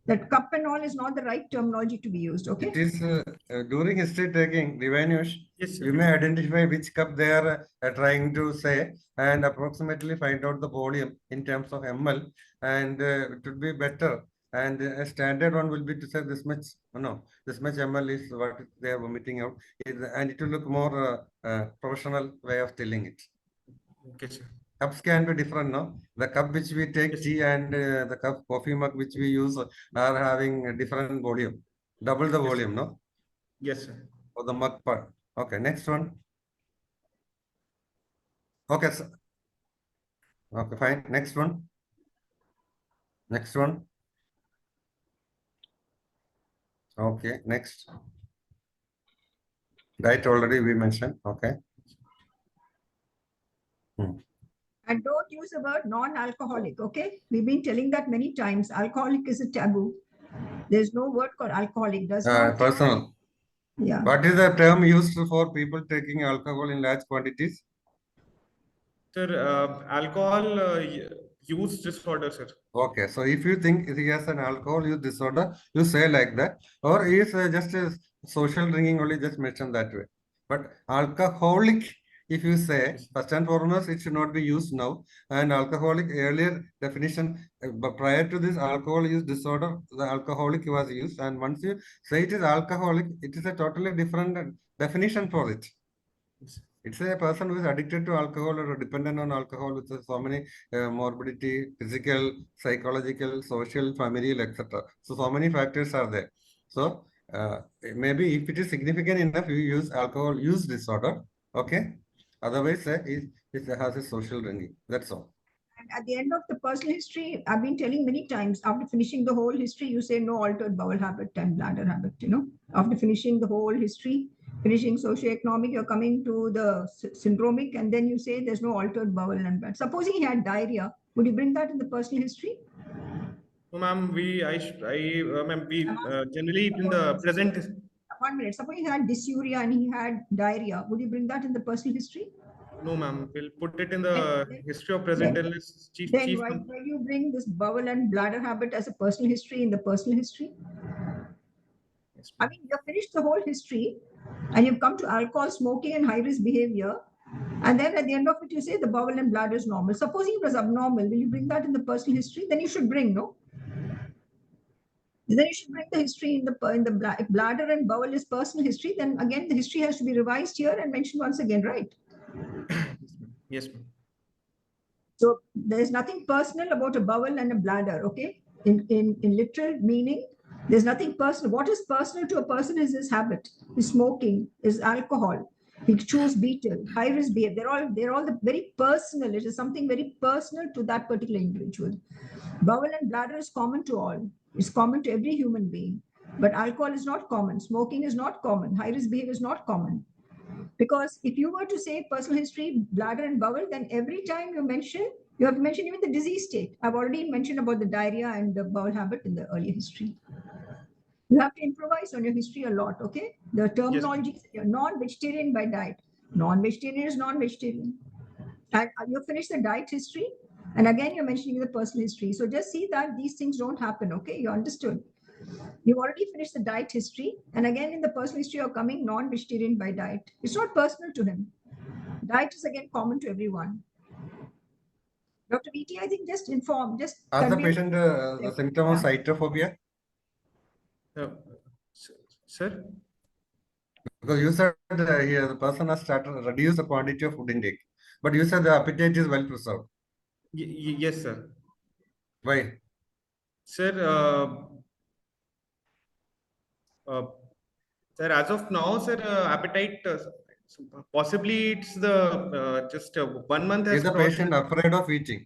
that cup and all is not the right terminology to be used, okay? It is during history taking, Divyansh, yes, you may identify which cup they are trying to say and approximately find out the volume in terms of ml, and it would be better. And a standard one will be to say this much, this much ml is what they are vomiting out, and it will look more professional way of telling it. Okay, sir. Cups can be different, no? The cup which we take tea and the cup coffee mug which we use are having a different volume, double the Yes, volume, no? Yes, sir. For the mug part. Okay, next one. Okay, so, okay, fine. Next one. Next one. Okay, next. Diet already we mentioned. Okay. And don't use the word non-alcoholic, okay? We've been telling that many times. Alcoholic is a taboo. There's no word called alcoholic. Does not. Personal. Yeah. What is the term used for people taking alcohol in large quantities? Sir, alcohol use disorder, sir. Okay, so if you think he has an alcohol use disorder, you say like that, or he is just a social drinking only, just mention that way. But alcoholic, if you say, Yes. first and foremost, it should not be used now. And alcoholic earlier definition, but prior to this alcohol use disorder, the alcoholic was used. And once you say it is alcoholic, it is a totally different definition for it. Yes. It's a person who is addicted to alcohol or dependent on alcohol with so many morbidity, physical, psychological, social, familial, etc. So many factors are there. So maybe if it is significant enough, you use alcohol use disorder. Okay. Otherwise, it has a social drinking. That's all. And at the end of the personal history, I've been telling many times, after finishing the whole history, you say no altered bowel habit and bladder habit, you know. After finishing the whole history, finishing socioeconomic, you're coming to the syndromic, and then you say there's no altered bowel and bladder. Supposing he had diarrhea, would you bring that in the personal history? No, ma'am, ma'am, we generally in the present. 1 minute. Suppose he had dysuria and he had diarrhea. Would you bring that in the personal history? No, ma'am. We'll put it in the history of present illness. Then why do you bring this bowel and bladder habit as a personal history in the personal history? Yes, I mean, you've finished the whole history and you've come to alcohol, smoking, and high risk behavior. And then at the end of it, you say the bowel and bladder is normal. Supposing it was abnormal, will you bring that in the personal history? Then you should bring, no? Then you should bring the history in the if bladder and bowel is personal history, then again the history has to be revised here and mentioned once again, right? Yes, ma'am. So there's nothing personal about a bowel and a bladder, okay? In literal meaning, there's nothing personal. What is personal to a person is his habit, his smoking, his alcohol. He chews beetle, high risk behavior. They're all very personal. It is something very personal to that particular individual. Bowel and bladder is common to all. It's common to every human being. But alcohol is not common. Smoking is not common. High risk behavior is not common. Because if you were to say personal history, bladder and bowel, then every time you have to mention even the disease state. I've already mentioned about the diarrhea and the bowel habit in the earlier history. You have to improvise on your history a lot, okay? The terminology, you're non-vegetarian by diet. Non-vegetarian is non-vegetarian. And you finish the diet history, and again you're mentioning the personal history. So just see that these things don't happen, okay? You understood? You've already finished the diet history, and again in the personal history you're coming non-vegetarian by diet. It's not personal to him. Diet is again common to everyone. Dr. VT, I think just inform, just Ask the convey patient the symptom of cytophobia. Sir? Because you said here the person has started to reduce the quantity of food intake, but you said the appetite is well preserved. Yes, sir. Why? Sir, sir, as of now, sir, appetite, possibly it's the just 1 month has Is the crossed. patient afraid of eating?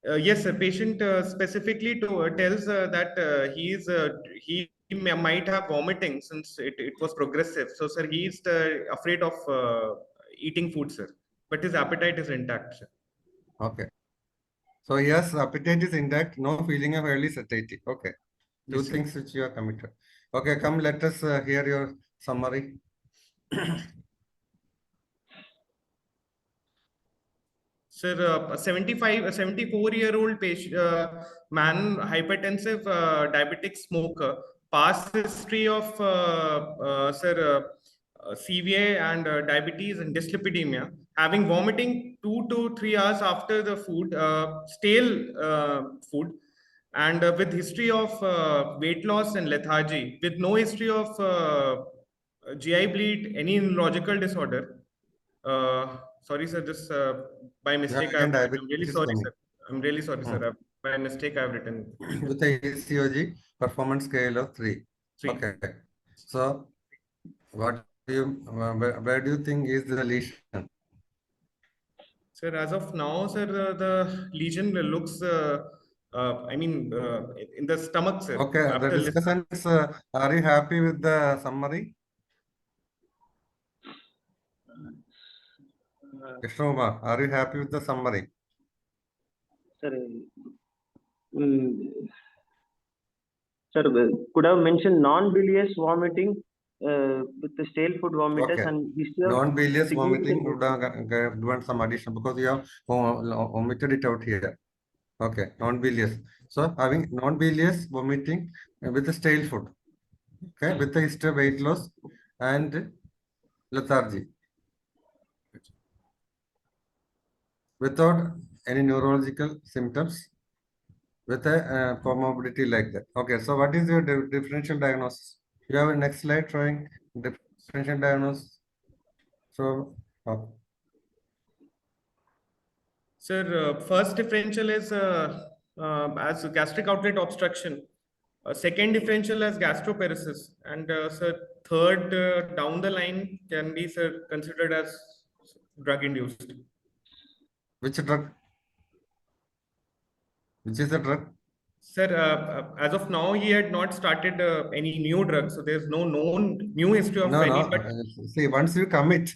Yes, sir. Patient specifically tells that he might have vomiting since it was progressive. So, sir, he is afraid of eating food, sir. But his appetite is intact, sir. Okay. So yes, appetite is intact, no feeling of early satiety. Okay. Two Yes, sir. things which you are committed. Okay, come, let us hear your summary. Sir, a 74-year-old patient, man, hypertensive, diabetic smoker, past history of, CVA and diabetes and dyslipidemia, having vomiting 2 to 3 hours after the food, stale food, and with history of weight loss and lethargy, with no history of GI bleed, any neurological disorder. Sorry, sir, just by mistake again I'm diabetes really is sorry, coming. sir. I'm really sorry, sir. By mistake I've written With the ECOG performance scale of 3. 3. Okay. So what do you, where do you think is the lesion? Sir, as of now, sir, the lesion looks, I mean, in the stomach, sir. Okay, the After discussants, are you happy with the summary? Krishnakumar, are you happy with the summary? Sir, sir, could have mentioned non-bilious vomiting with the stale food vomiters Okay. and history of Non-bilious vomiting significant. would have given some addition because you have omitted it out here. Okay, non-bilious. So having non-bilious vomiting with the stale food. Okay, with the history of weight loss and lethargy. Without any neurological symptoms, with a comorbidity like that. Okay, so what is your differential diagnosis? You have a next slide showing differential diagnosis. So, Sir, first differential is as gastric outlet obstruction. Second differential as gastroparesis, and sir, third down the line can be, sir, considered as drug induced. which drug? Which is the drug? Sir, as of now, he had not started any new drugs, so there's no known new history of No, any. no. But See, once you commit,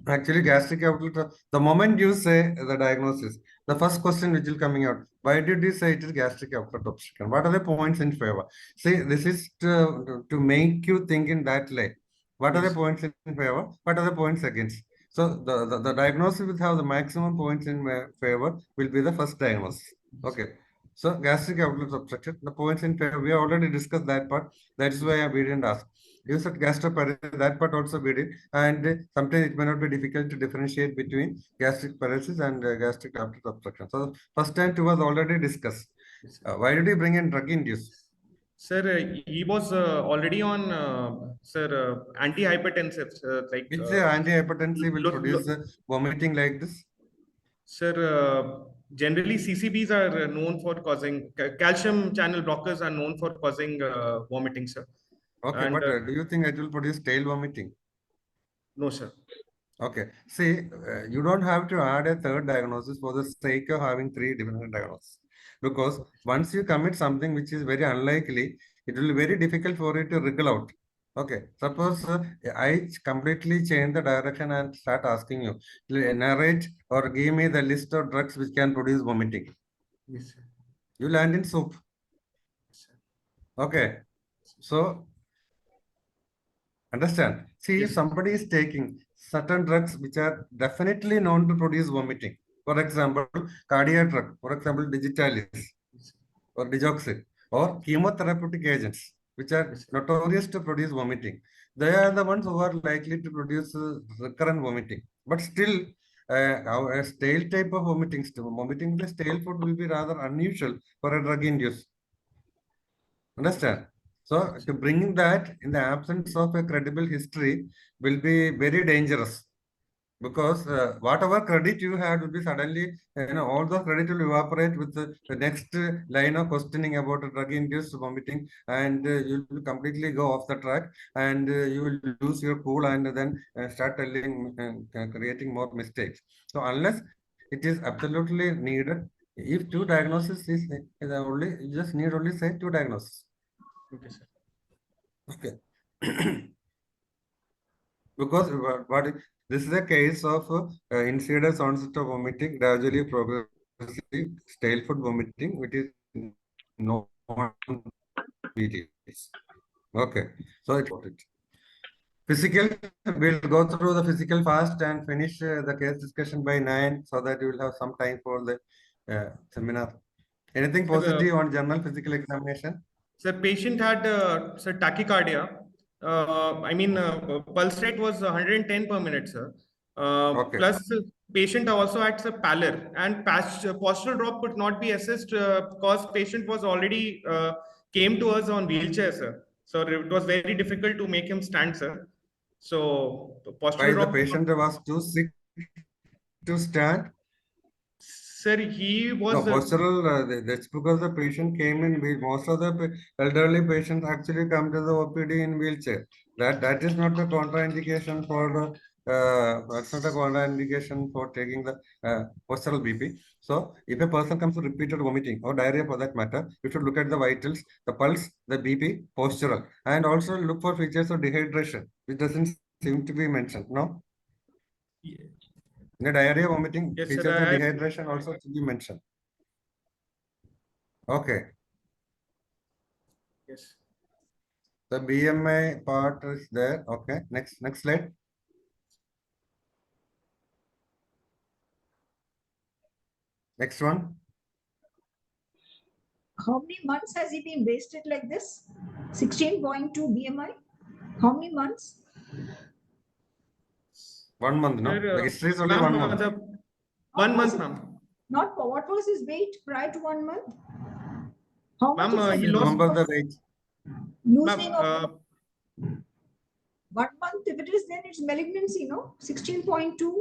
actually gastric outlet, the moment you say the diagnosis, the first question which will coming out, why did you say it is gastric outlet obstruction? What are the points in favor? See, this is to make you think in that way. What are the yes, points in favor? What are the points against? So the diagnosis will have the maximum points in favor will be the first diagnosis. Okay. So gastric outlet obstruction, the points in favor, we have already discussed that part. That's why we didn't ask. You said gastroparesis, that part also we did. And sometimes it may not be difficult to differentiate between gastric paralysis and gastric outlet obstruction. So first and two was already discussed. Why did you bring in drug induced? sir, he was already on sir antihypertensives like Which antihypertensive will produce vomiting like this? sir, generally CCBs are known for causing calcium channel blockers are known for causing vomiting, sir. Okay, And but do you think it will produce tail vomiting? no, sir. Okay, see, you don't have to add a third diagnosis for the sake of having three different diagnoses. Because once you commit something which is very unlikely, it will be very difficult for you to wriggle out. Okay, suppose I completely change the direction and start asking you, narrate or give me the list of drugs which can produce vomiting. Yes, sir. You land in soup. Okay, so understand. See, if Yes. somebody is taking certain drugs which are definitely known to produce vomiting, for example, cardiac drug, for example, digitalis or digoxin, or chemotherapeutic agents, which are Yes, sir. notorious to produce vomiting, they are the ones who are likely to produce recurrent vomiting. But still, a stale type of vomiting, vomiting with stale food will be rather unusual for a drug induced. Understand? So to bring that in the absence of a credible history will be very dangerous because whatever credit you had will be suddenly, all the credit will evaporate with the next line of questioning about drug-induced vomiting, and you will completely go off the track, and you will lose your cool and then start telling, creating more mistakes. So unless it is absolutely needed, if two diagnoses is only, you just need only say two diagnoses. Okay, sir. Okay. Because this is a case of insidious onset of vomiting, gradually progressive stale food vomiting, which is non-bilious. Okay, so it's important. Physical, we'll go through the physical fast and finish the case discussion by 9 so that you will have some time for the seminar. Anything Sir, positive on general physical examination? sir, patient had sir tachycardia. I mean, pulse rate was 110 per minute, sir. Okay. Plus, patient also had a pallor, and postural drop could not be assessed because patient was already came to us on wheelchair, sir. So it was very difficult to make him stand, sir. So Why postural the drop. patient was too sick to stand? Sir, he was No, postural, that's because the patient came in, most of the elderly patients actually come to the OPD in wheelchair. That is not the contraindication for the, that's not a contraindication for taking the postural BP. So if a person comes to repeated vomiting or diarrhea for that matter, you should look at the vitals, the pulse, the BP, postural, and also look for features of dehydration, which doesn't seem to be mentioned, no? In the diarrhea vomiting, Yes, features sir, of dehydration also should be mentioned. Okay. yes. The BMI part is there. Okay. Next slide. Next one. How many months has he been wasted like this? 16.2 BMI. How many months? 1 month, no? Sir, The history is only ma'am, 1 month. What 1 was month, it- ma'am. Not what was his weight prior to 1 month? How much Ma'am, is he the lost- Remember the weight. loosening Ma'am, of 1 month? If it is, then it's malignancy, no? 16.2.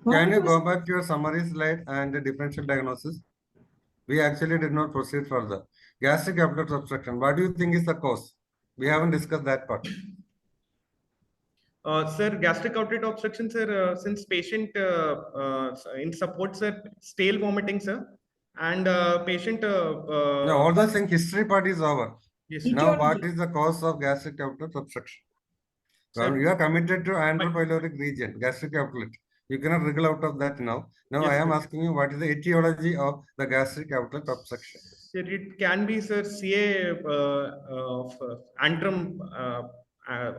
Can you go back to your summary slide and the differential diagnosis? We actually did not proceed further. Gastric outlet obstruction. What do you think is the cause? We haven't discussed that part. Sir, gastric outlet obstruction, sir, since patient in support, sir, stale vomiting, sir, and patient. Now, all the thing history part is over. Yes, Now, Etiology. what is the cause of gastric outlet obstruction? Sir. Well, you are committed to andropyloric region, gastric outlet. You cannot wriggle out of that now. Now, Yes, I am sir. asking you what is the etiology of the gastric outlet obstruction? Sir, it can be, sir, CA of antrum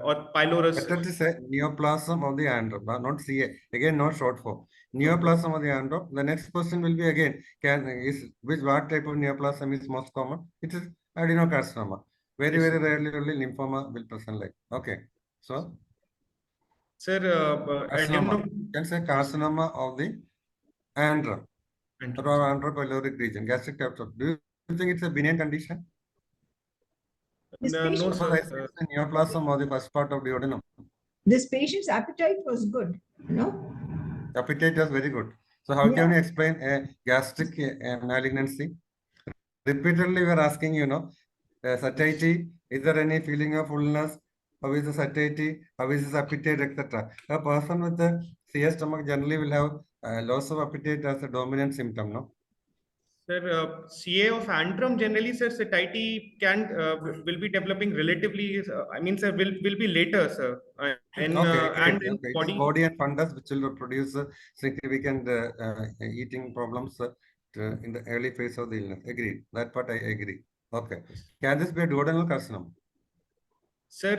or pylorus. Better to say neoplasm of the androgen, not CA. Again, no short form. Neoplasm of the androgen. The next question will be again, what type of neoplasm is most common? It is adenocarcinoma. Very, Yes, very rarely only lymphoma will present like. Okay. So, sir, carcinoma. You can say carcinoma of the androgen or andropyloric region, gastric outlet. Do you think it's a benign condition? This No, patient, sir. Suppose I say it's a neoplasm of the first part of duodenum. this patient's appetite was good, you know? Appetite was very good. So how Yeah. can you explain a gastric malignancy? Repeatedly we are asking, satiety, is there any feeling of fullness? How is the satiety? How is his appetite, etc. A person with a CS stomach generally will have loss of appetite as a dominant symptom, no? Sir, CA of antrum generally, sir, satiety will be developing relatively. I mean, sir, will be later, sir. And in It is body. body and fundus which will produce significant eating problems in the early phase of the illness. Agreed. That part I agree. Okay. Can this be a duodenal carcinoma? Sir,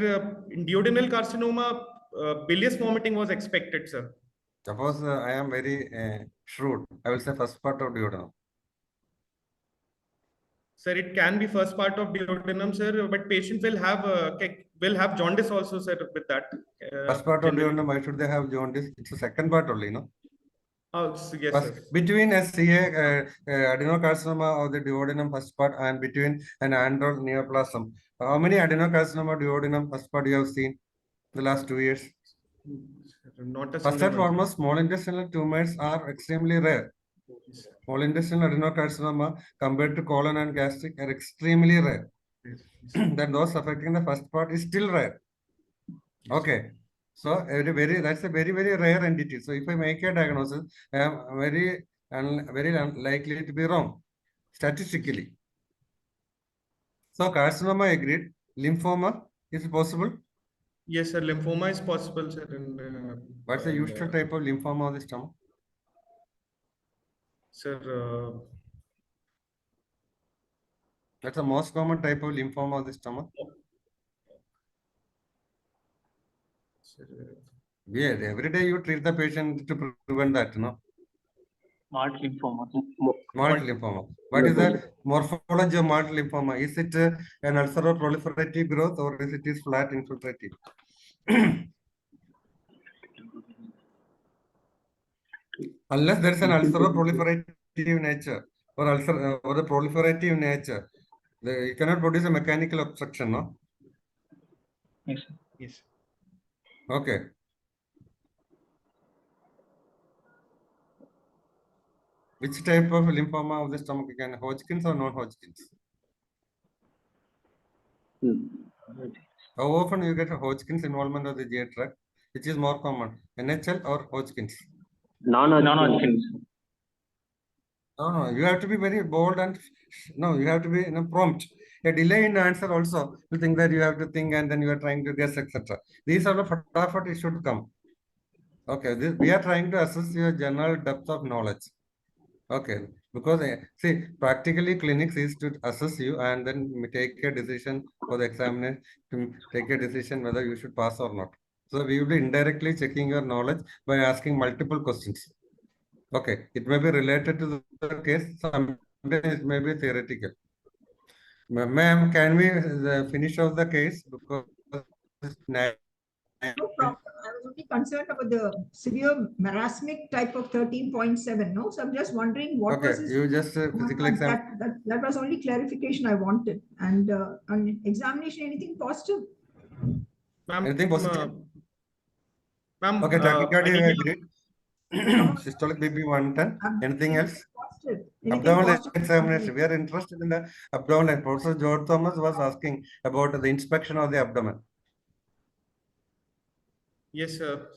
in duodenal carcinoma, bilious vomiting was expected, sir. Suppose I am very shrewd. I will say first part of duodenum. Sir, it can be first part of duodenum, sir, but patient will have jaundice also, sir, with that. First part of generally. duodenum, why should they have jaundice? It's the second part only, no? Oh, yes, First, sir. between a CA adenocarcinoma of the duodenum first part and between an android neoplasm, how many adenocarcinoma duodenum first part you have seen the last 2 years? Not a First single and one. foremost, small intestinal tumors are extremely rare. Small intestinal adenocarcinoma compared to colon and gastric are extremely rare. Then those affecting the first part is still rare. Okay. So that's a very, very rare entity. So if I make a diagnosis, I am very unlikely to be wrong statistically. So carcinoma agreed. Lymphoma is possible. Yes, sir. Lymphoma is possible, sir. What's the usual type of lymphoma of the stomach? Sir, That's the most common type of lymphoma of the stomach. sir, Yeah, every day you treat the patient to prevent that, no? Smart lymphoma. Malt lymphoma. What is the morphology of malt lymphoma? Is it an ulceroproliferative growth or is it flat infiltrative? Unless there is an ulceroproliferative nature or or a proliferative nature, you cannot produce a mechanical obstruction, no? Yes, sir. yes. Okay. Which type of lymphoma of the stomach you can, Hodgkin's or non-Hodgkin's? How often you get a Hodgkin's involvement of the GI tract? Which is more common, NHL or Hodgkin's? Non-Hodgkin's. No, you have to be very bold and you have to be prompt. A delay in answer also, you think that you have to think and then you are trying to guess, etc. These are the fatafat it should come. Okay, we are trying to assess your general depth of knowledge. Okay, because see, practically clinics is to assess you and then take a decision for the examiner to take a decision whether you should pass or not. So we will be indirectly checking your knowledge by asking multiple questions. Okay, it may be related to the case, sometimes it may be theoretical. Ma'am, can we finish off the case? Because No problem. I was only concerned about the severe marasmic type of 13.7. No, so I'm just wondering what was okay, his. you just physical exam. That was only clarification I wanted. And on examination, anything positive? Anything positive? Ma'am, Okay, tachycardia we agreed. Systolic BP 110. Anything else? Positive. Abdominal examination. We are interested in the abdomen. Professor George Thomas was asking about the inspection of the abdomen. yes, sir.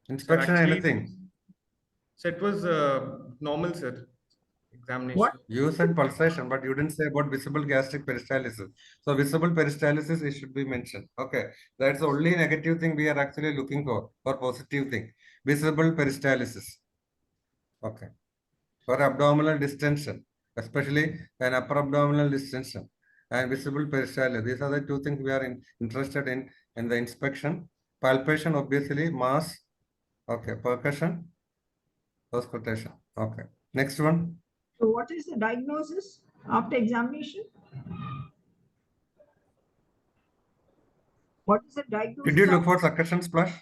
Inspection, actually, anything? So it was normal, sir. Examination. What? You said pulsation, but you didn't say about visible gastric peristalsis. So visible peristalsis, it should be mentioned. Okay, that's the only negative thing we are actually looking for, or positive thing. Visible peristalsis. Okay. For abdominal distension, especially an upper abdominal distension and visible peristalsis. These are the two things we are interested in the inspection. Palpation, obviously, mass. Okay, percussion, auscultation. Okay. Next one. So what is the diagnosis after examination? What is the diagnosis? Did you look for succussion splash?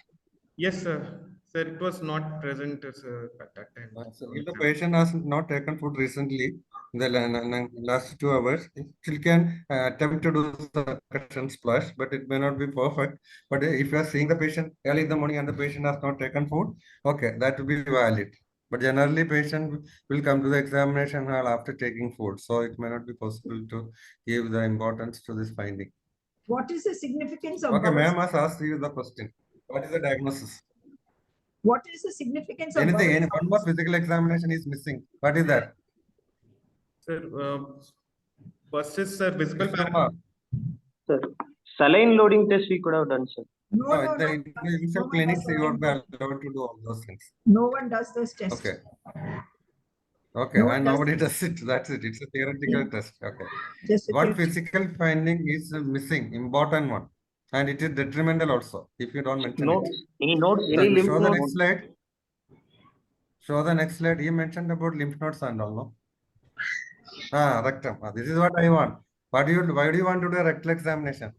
Yes, sir. Sir, it was not present, sir, at that time. So if the patient has not taken food recently, in the last 2 hours, it still can attempt to do succussion splash, but it may not be perfect. But if you are seeing the patient early in the morning and the patient has not taken food, okay, that will be valid. But generally, patient will come to the examination hall after taking food. So it may not be possible to give the importance to this finding. What is the significance of Okay, bowel? ma'am has asked you the question. What is the diagnosis? What is the significance of Anything, bowel? one more physical examination is missing. What is that? Sir, first is, sir, visible Krishnakumar. Sir, saline loading test we could have done, sir. No, No, no, in the no. initial No clinics, one you does would be allowed to do all those things. No one does this test. Okay. Okay, No one and does nobody this. does it. That's it. It's a theoretical test. Okay. Just a What theoretical. physical finding is missing? Important one. And it is detrimental also, if you don't mention Notes, it. any notes, any lymph Show the nodes? next slide. Show the next slide. You mentioned about lymph nodes and all, no? Rectum. This is what I want. Why do you want to do a rectal examination?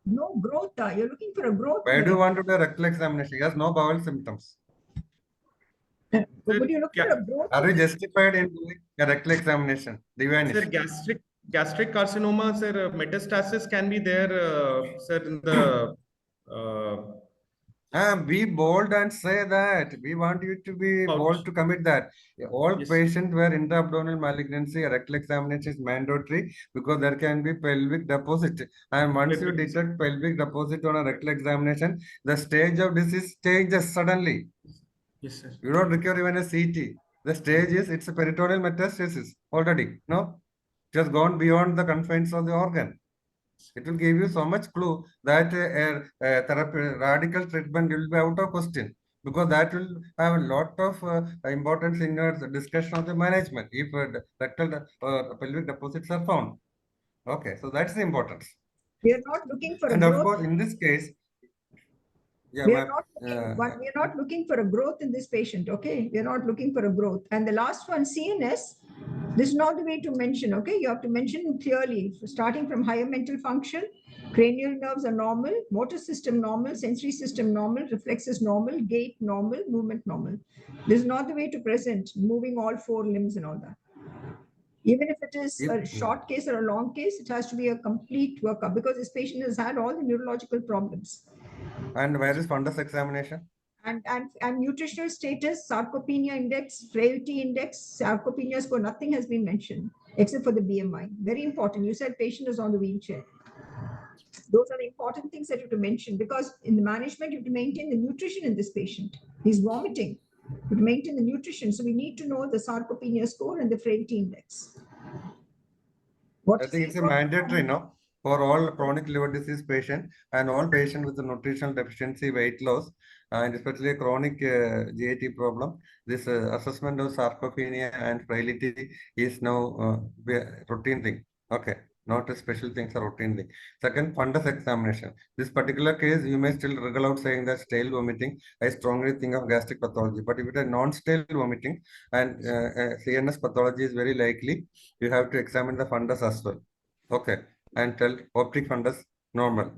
No growth. You're looking for a growth. Why do you want to do a rectal examination? He has no bowel symptoms. Would you look for a growth? Are you justified in doing a rectal examination? Divyansh. Sir, gastric carcinoma, sir, metastasis can be there, sir, in the Be bold and say that. We want you to be pouch. bold to commit that. All Yes. patients where intra-abdominal malignancy, a rectal examination is mandatory because there can be pelvic deposit. And once you Pelvic. detect pelvic deposit on a rectal examination, the stage of disease changes suddenly. Yes, sir. You don't require even a CT. The stage is, it's a peritoneal metastasis already. No? It has gone beyond the confines of the organ. It will give you so much clue that therapy, radical treatment will be out of question because that will have a lot of importance in your discussion of the management if rectal pelvic deposits are found. Okay, so that's the importance. We are not looking for And a of growth. course, in this case, yeah, we are not looking for a growth in this patient. Okay, we are not looking for a growth. And the last one, CNS. This is not the way to mention. Okay, you have to mention clearly, starting from higher mental function. Cranial nerves are normal, motor system normal, sensory system normal, reflexes normal, gait normal, movement normal. This is not the way to present, moving all 4 limbs and all that. Even if it is a short case or a long case, it has to be a complete workup because this patient has had all the neurological problems. And where is fundus examination? And nutritional status, sarcopenia index, frailty index, sarcopenia score, nothing has been mentioned except for the BMI. Very important. You said patient is on the wheelchair. Those are the important things that you have to mention, because in the management, you have to maintain the nutrition in this patient. He's vomiting. You have to maintain the nutrition. So we need to know the sarcopenia score and the frailty index. I think it's a mandatory, no, for all chronic liver disease patient and all patient with the nutritional deficiency, weight loss, and especially a chronic GIT problem. This assessment of sarcopenia and frailty is now routine thing. Okay, not a special thing, it's a routine thing. Second, fundus examination. This particular case, you may still wriggle out saying that stale vomiting. I strongly think of gastric pathology. But if it is non-stale vomiting and CNS pathology is very likely, you have to examine the fundus as well. Okay, and tell optic fundus normal.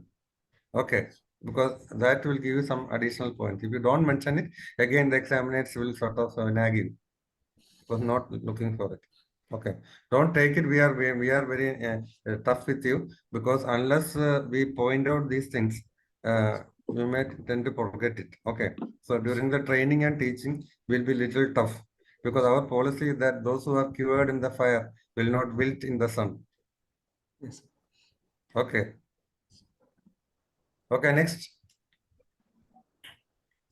Okay, because that will give you some additional points. If you don't mention it, again the examiners will sort of nag you because not looking for it. Okay, don't take it. We are very tough with you, because unless we point out these things, we may tend to forget it. Okay, so during the training and teaching will be little tough, because our policy is that those who are cured in the fire will not wilt in the sun. Yes. Okay. Okay, next.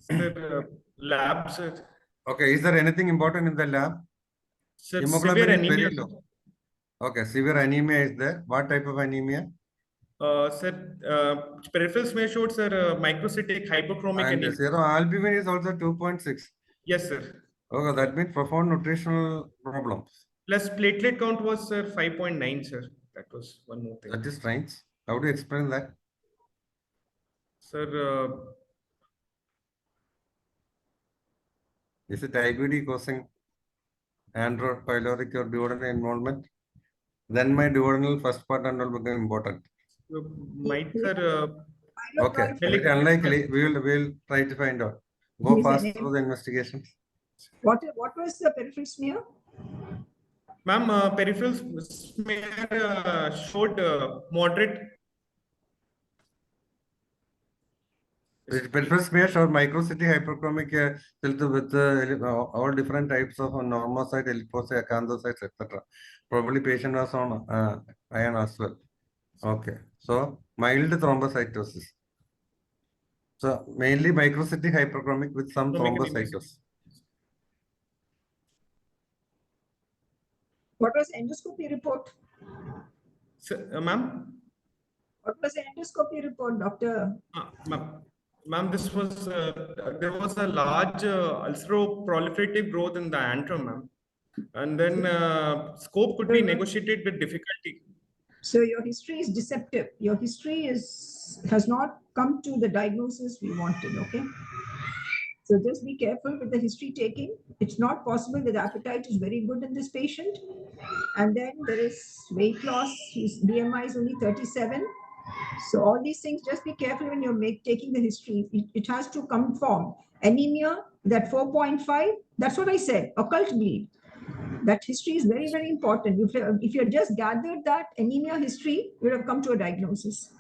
Sir, labs. Okay, is there anything important in the lab? Sir, Hemoglobin severe is very anemia. low. Okay, severe anemia is there. What type of anemia? Sir, peripheral smear showed, sir, microcytic hypochromic And anemia. serum albumin is also 2.6. Yes, sir. Okay, that means profound nutritional problems. Plus platelet count was, sir, 5.9, sir. That was one more thing. That is strange. How do you explain that? Sir, Is it IBD causing andro pyloric or duodenal involvement? Then my duodenal first part and all become important. might, sir. Okay, very unlikely. We will try to find out. Go fast through the investigations. What was the peripheral smear? Ma'am, peripheral smear showed moderate. Peripheral smear showed microcytic hyperchromic with all different types of normocyte, erythrocyte, acanthocytes, etc. Probably patient was on iron as well. Okay, so mild thrombocytosis. So mainly microcytic hyperchromic with some thrombocytosis. What was endoscopy report? Ma'am? What was the endoscopy report, doctor? Ma'am, this was there was a large ulceroproliferative growth in the antrum, ma'am, and then scope could be negotiated with difficulty. So your history is deceptive. Your history has not come to the diagnosis we wanted. Okay. So just be careful with the history taking. It's not possible that the appetite is very good in this patient, and then there is weight loss. His BMI is only 37. So all these things, just be careful when you're taking the history. It has to conform. Anemia, that 4.5, that's what I said, occult bleed. That history is very, very important. If you had just gathered that anemia history, you would have come to a diagnosis.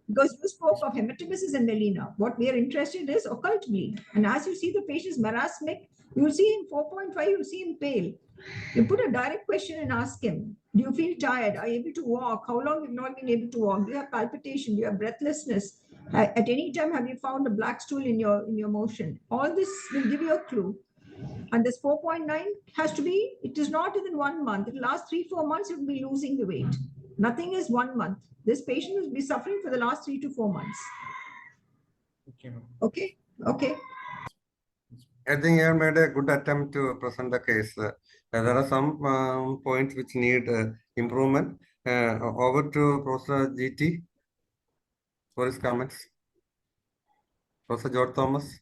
Because you spoke of hematemesis and melena. What we are interested in is occult bleed. And as you see the patient's marasmic, you will see him 4.5, you will see him pale. You put a direct question and ask him, do you feel tired? Are you able to walk? How long have you not been able to walk? Do you have palpitation? Do you have breathlessness? At any time, have you found a black stool in your motion? All this will give you a clue. And this 4.9 has to be, it is not within 1 month. It will last 3-4 months, you will be losing the weight. Nothing is 1 month. This patient will be suffering for the last 3 to 4 months. Okay. Okay. I think you have made a good attempt to present the case. There are some points which need improvement. Over to Professor GT for his comments. Professor George Thomas.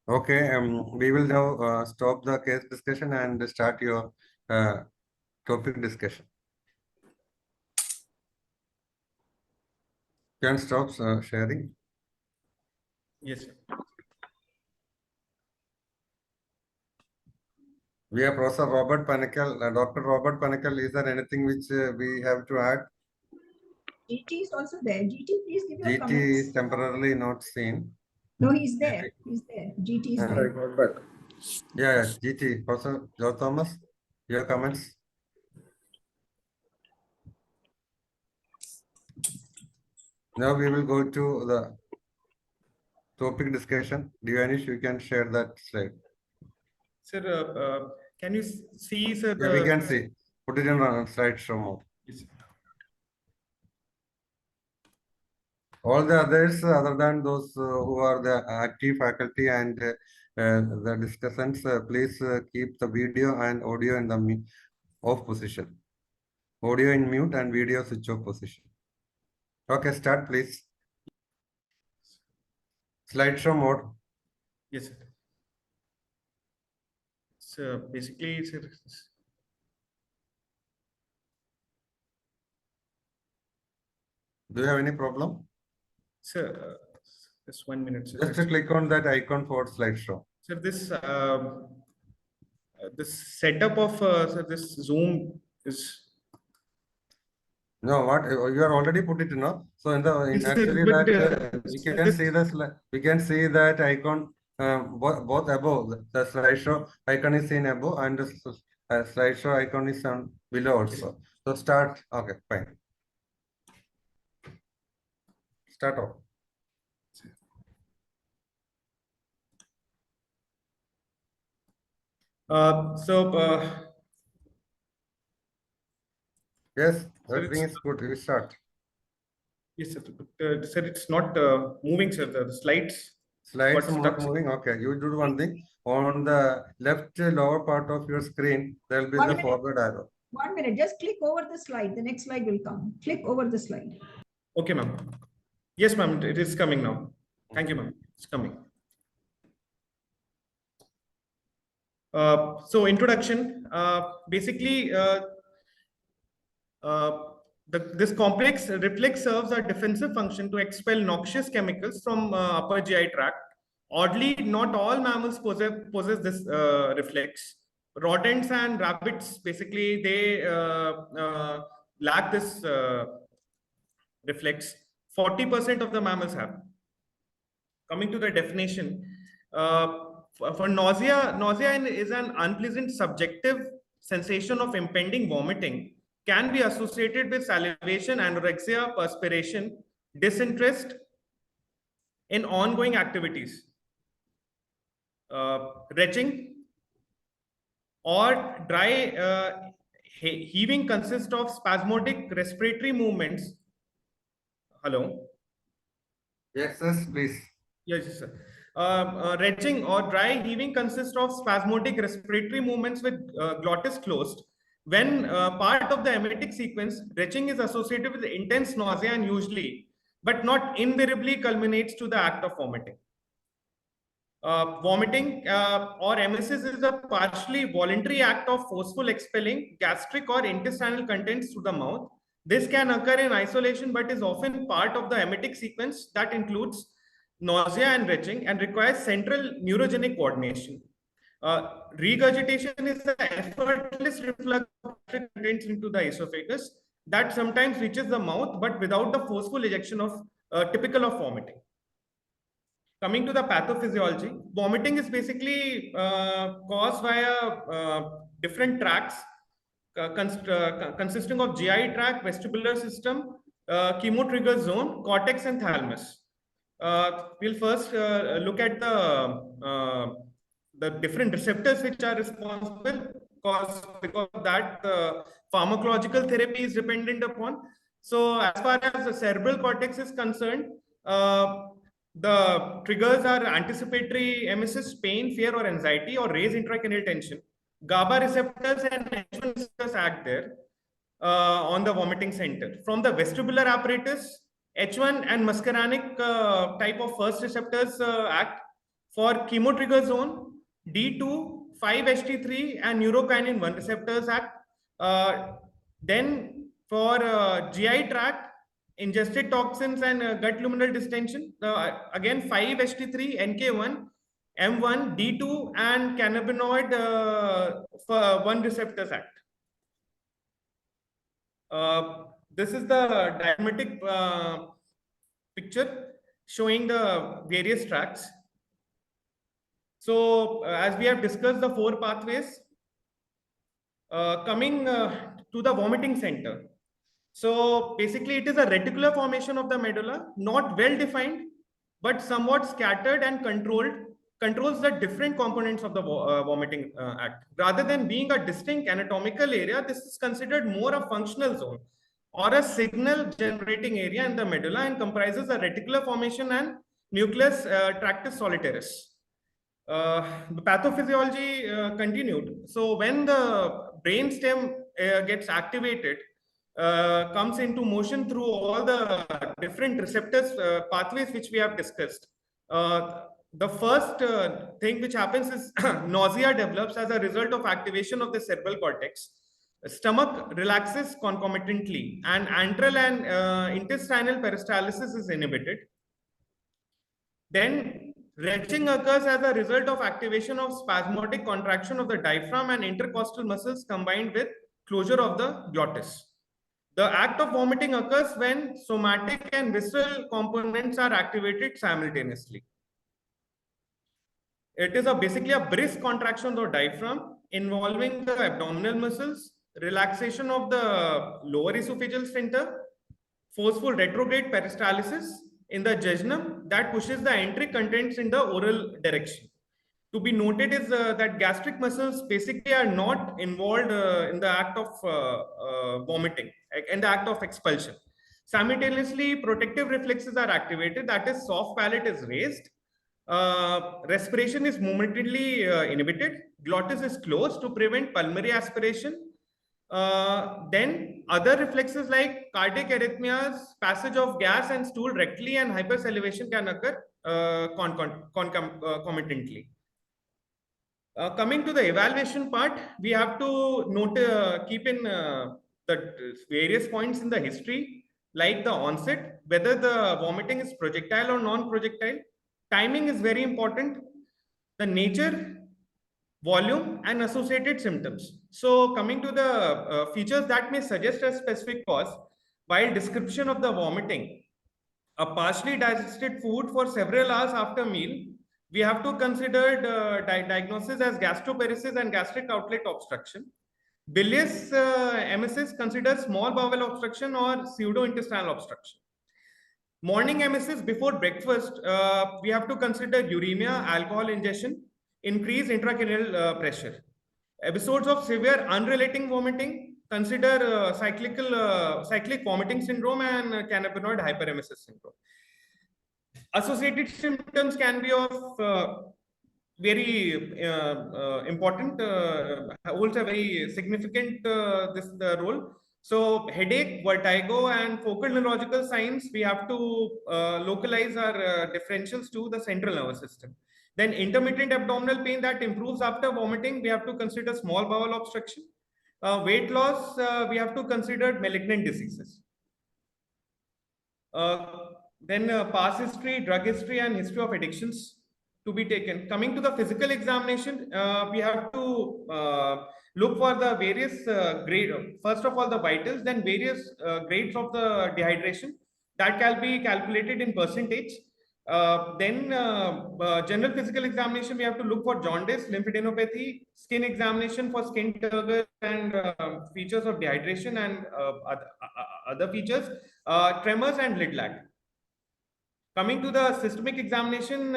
Okay, we will now stop the case discussion and start your topic discussion. You can stop sharing. Yes, sir. We have Professor Robert Panikkal. Dr. Robert Panikkal, is there anything which we have to add? GT is also there. GT, please give your GT comments. is temporarily not seen. No, he's there. He's there. GT is Uh-huh. there. got back. Yeah, GT. Professor Joe Thomas, your comments? Now we will go to the topic discussion. Divyansh, you can share that slide. Sir, can you see, sir? Yeah, we can see. Put it in a slideshow mode. Yes. All the others, other than those who are the active faculty and the discussants, please keep the video and audio in the off position. Audio in mute and video switch off position. Okay, start please. Slideshow mode. Yes, sir. So basically, sir, Do you have any problem? sir, just 1 minute, sir. Just click on that icon for slideshow. Sir, this setup of sir, this Zoom is No, what you are already put it, no? So in Yes, sir, actually but, that we sir, can this- see we can see that icon both above. The slideshow icon is in above and the slideshow icon is on below also. So start. Okay, fine. Start off. Yes, everything is good. We start. yes, sir, but, sir, it's not moving, sir. The slides. Slides Got not stuck. moving. Okay, you do one thing. On the left lower part of your screen, there will be One the minute. forward arrow. 1 minute. Just click over the slide. The next slide will come. Click over the slide. Okay, ma'am. Yes, ma'am. It is coming now. Thank you, ma'am. It's coming. So introduction. Basically, this complex reflex serves a defensive function to expel noxious chemicals from upper GI tract. Oddly, not all mammals possess this reflex. Rodents and rabbits, basically, they lack this reflex. 40% of the mammals have. Coming to the definition, for nausea is an unpleasant subjective sensation of impending vomiting, can be associated with salivation, anorexia, perspiration, disinterest in ongoing activities. Retching or dry heaving consists of spasmodic respiratory movements. Hello? Yes, please. Yes, sir. Retching or dry heaving consists of spasmodic respiratory movements with glottis closed. When part of the emetic sequence, retching is associated with intense nausea and usually, but not invariably, culminates to the act of vomiting. Vomiting or emesis is a partially voluntary act of forceful expelling gastric or intestinal contents through the mouth. This can occur in isolation, but is often part of the emetic sequence that includes nausea and retching and requires central neurogenic coordination. Regurgitation is the effortless reflux of gastric contents into the esophagus that sometimes reaches the mouth, but without the forceful ejection of typical of vomiting. Coming to the pathophysiology, vomiting is basically caused via different tracts consisting of GI tract, vestibular system, chemotrigger zone, cortex, and thalamus. We'll first look at the different receptors which are responsible because of that the pharmacological therapy is dependent upon. So as far as the cerebral cortex is concerned, the triggers are anticipatory emesis, pain, fear, or anxiety, or raised intracranial tension. GABA receptors and H1 receptors act there on the vomiting center. From the vestibular apparatus, H1 and muscarinic type of first receptors act. For chemotrigger zone, D2, 5-HT3 and neurokinin 1 receptors act. Then for GI tract, ingested toxins and gut luminal distension, again 5-HT3, NK1, M1, D2 and cannabinoid 1 receptors act. This is the diagrammatic picture showing the various tracts. So as we have discussed the 4 pathways, coming to the vomiting center. So basically it is a reticular formation of the medulla, not well defined, but somewhat scattered and controls the different components of the vomiting act. Rather than being a distinct anatomical area, this is considered more a functional zone or a signal generating area in the medulla and comprises a reticular formation and nucleus tractus solitarius. The pathophysiology continued. So when the brainstem gets activated, comes into motion through all the different receptors pathways which we have discussed. The first thing which happens is nausea develops as a result of activation of the cerebral cortex. Stomach relaxes concomitantly, and antral and intestinal peristalsis is inhibited. Then retching occurs as a result of activation of spasmodic contraction of the diaphragm and intercostal muscles combined with closure of the glottis. The act of vomiting occurs when somatic and visceral components are activated simultaneously. It is basically a brisk contraction of the diaphragm involving the abdominal muscles, relaxation of the lower esophageal sphincter, forceful retrograde peristalsis in the jejunum that pushes the enteric contents in the oral direction. To be noted is that gastric muscles basically are not involved in the act of vomiting, in the act of expulsion. Simultaneously, protective reflexes are activated, that is, soft palate is raised, respiration is momentarily inhibited, glottis is closed to prevent pulmonary aspiration. Then other reflexes like cardiac arrhythmias, passage of gas and stool rectally, and hypersalivation can occur concomitantly. Coming to the evaluation part, we have to note, keep in the various points in the history, like the onset, whether the vomiting is projectile or non-projectile. Timing is very important. The nature, volume, and associated symptoms. So coming to the features that may suggest a specific cause, while description of the vomiting, a partially digested food for several hours after meal, we have to consider diagnosis as gastroparesis and gastric outlet obstruction. Bilious emesis considers small bowel obstruction or pseudo-intestinal obstruction. Morning emesis before breakfast, we have to consider uremia, alcohol ingestion, increased intracranial pressure. Episodes of severe unrelating vomiting, consider cyclic vomiting syndrome and cannabinoid hyperemesis syndrome. Associated symptoms can be of very important, holds a very significant role. So headache, vertigo, and focal neurological signs, we have to localize our differentials to the central nervous system. Then intermittent abdominal pain that improves after vomiting, we have to consider small bowel obstruction. Weight loss, we have to consider malignant diseases. Then past history, drug history, and history of addictions to be taken. Coming to the physical examination, we have to look for the various grade. First of all, the vitals, then various grades of the dehydration that can be calculated in percentage. Then general physical examination, we have to look for jaundice, lymphadenopathy, skin examination for skin turgor and features of dehydration and other features, tremors and lid lag. Coming to the systemic examination,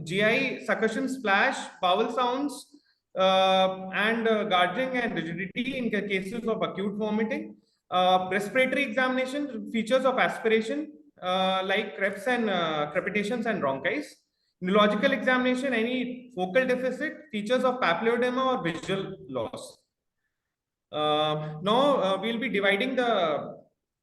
GI, succussion, splash, bowel sounds, and gargling and rigidity in cases of acute vomiting. Respiratory examination, features of aspiration, like creps and crepitations and bronchitis. Neurological examination, any focal deficit, features of papilloedema or visual loss. Now we'll be dividing the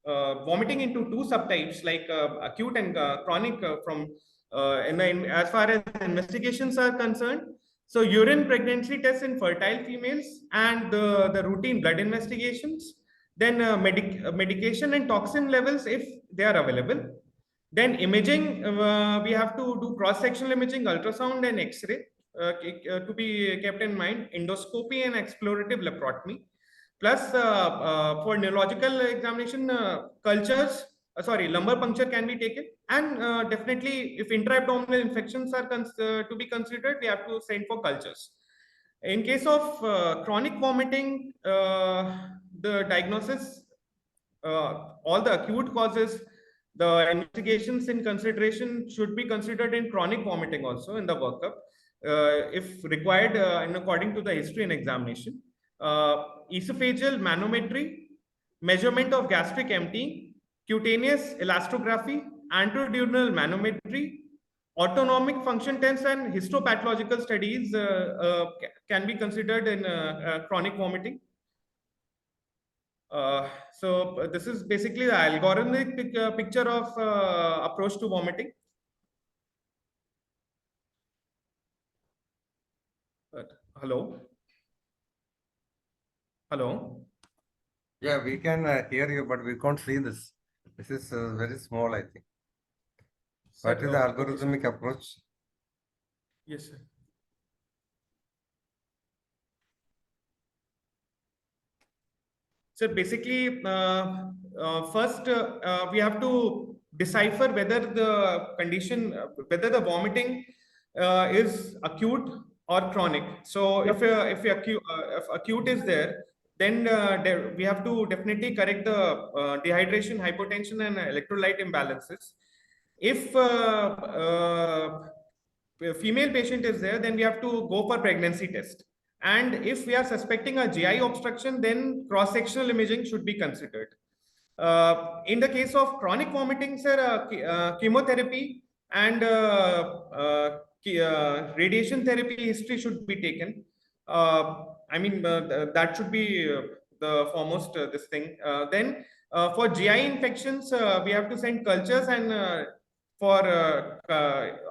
vomiting into two subtypes, like acute and chronic as far as investigations are concerned. So urine pregnancy tests in fertile females and the routine blood investigations. Then medication and toxin levels if they are available. Then imaging, we have to do cross-sectional imaging, ultrasound and X-ray to be kept in mind, endoscopy and explorative laparotomy. Plus, for neurological examination, cultures, lumbar puncture can be taken. And definitely, if intra-abdominal infections are to be considered, we have to send for cultures. In case of chronic vomiting, the diagnosis, all the acute causes, the investigations in consideration should be considered in chronic vomiting also in the workup, if required, and according to the history and examination. Esophageal manometry, measurement of gastric emptying, cutaneous elastography, anteroduodenal manometry, autonomic function tests, and histopathological studies can be considered in chronic vomiting. So this is basically the algorithmic picture of approach to vomiting. Hello? Hello? Yeah, we can hear you, but we can't see this. This is very small, I think. What is the algorithmic approach? Yes, sir. So basically, first we have to decipher whether the condition, whether the vomiting is acute or chronic. So if acute is there, then we have to definitely correct the dehydration, hypotension, and electrolyte imbalances. If female patient is there, then we have to go for pregnancy test. And if we are suspecting a GI obstruction, then cross-sectional imaging should be considered. In the case of chronic vomiting, sir, chemotherapy and radiation therapy history should be taken. That should be the foremost this thing. Then for GI infections, we have to send cultures, and for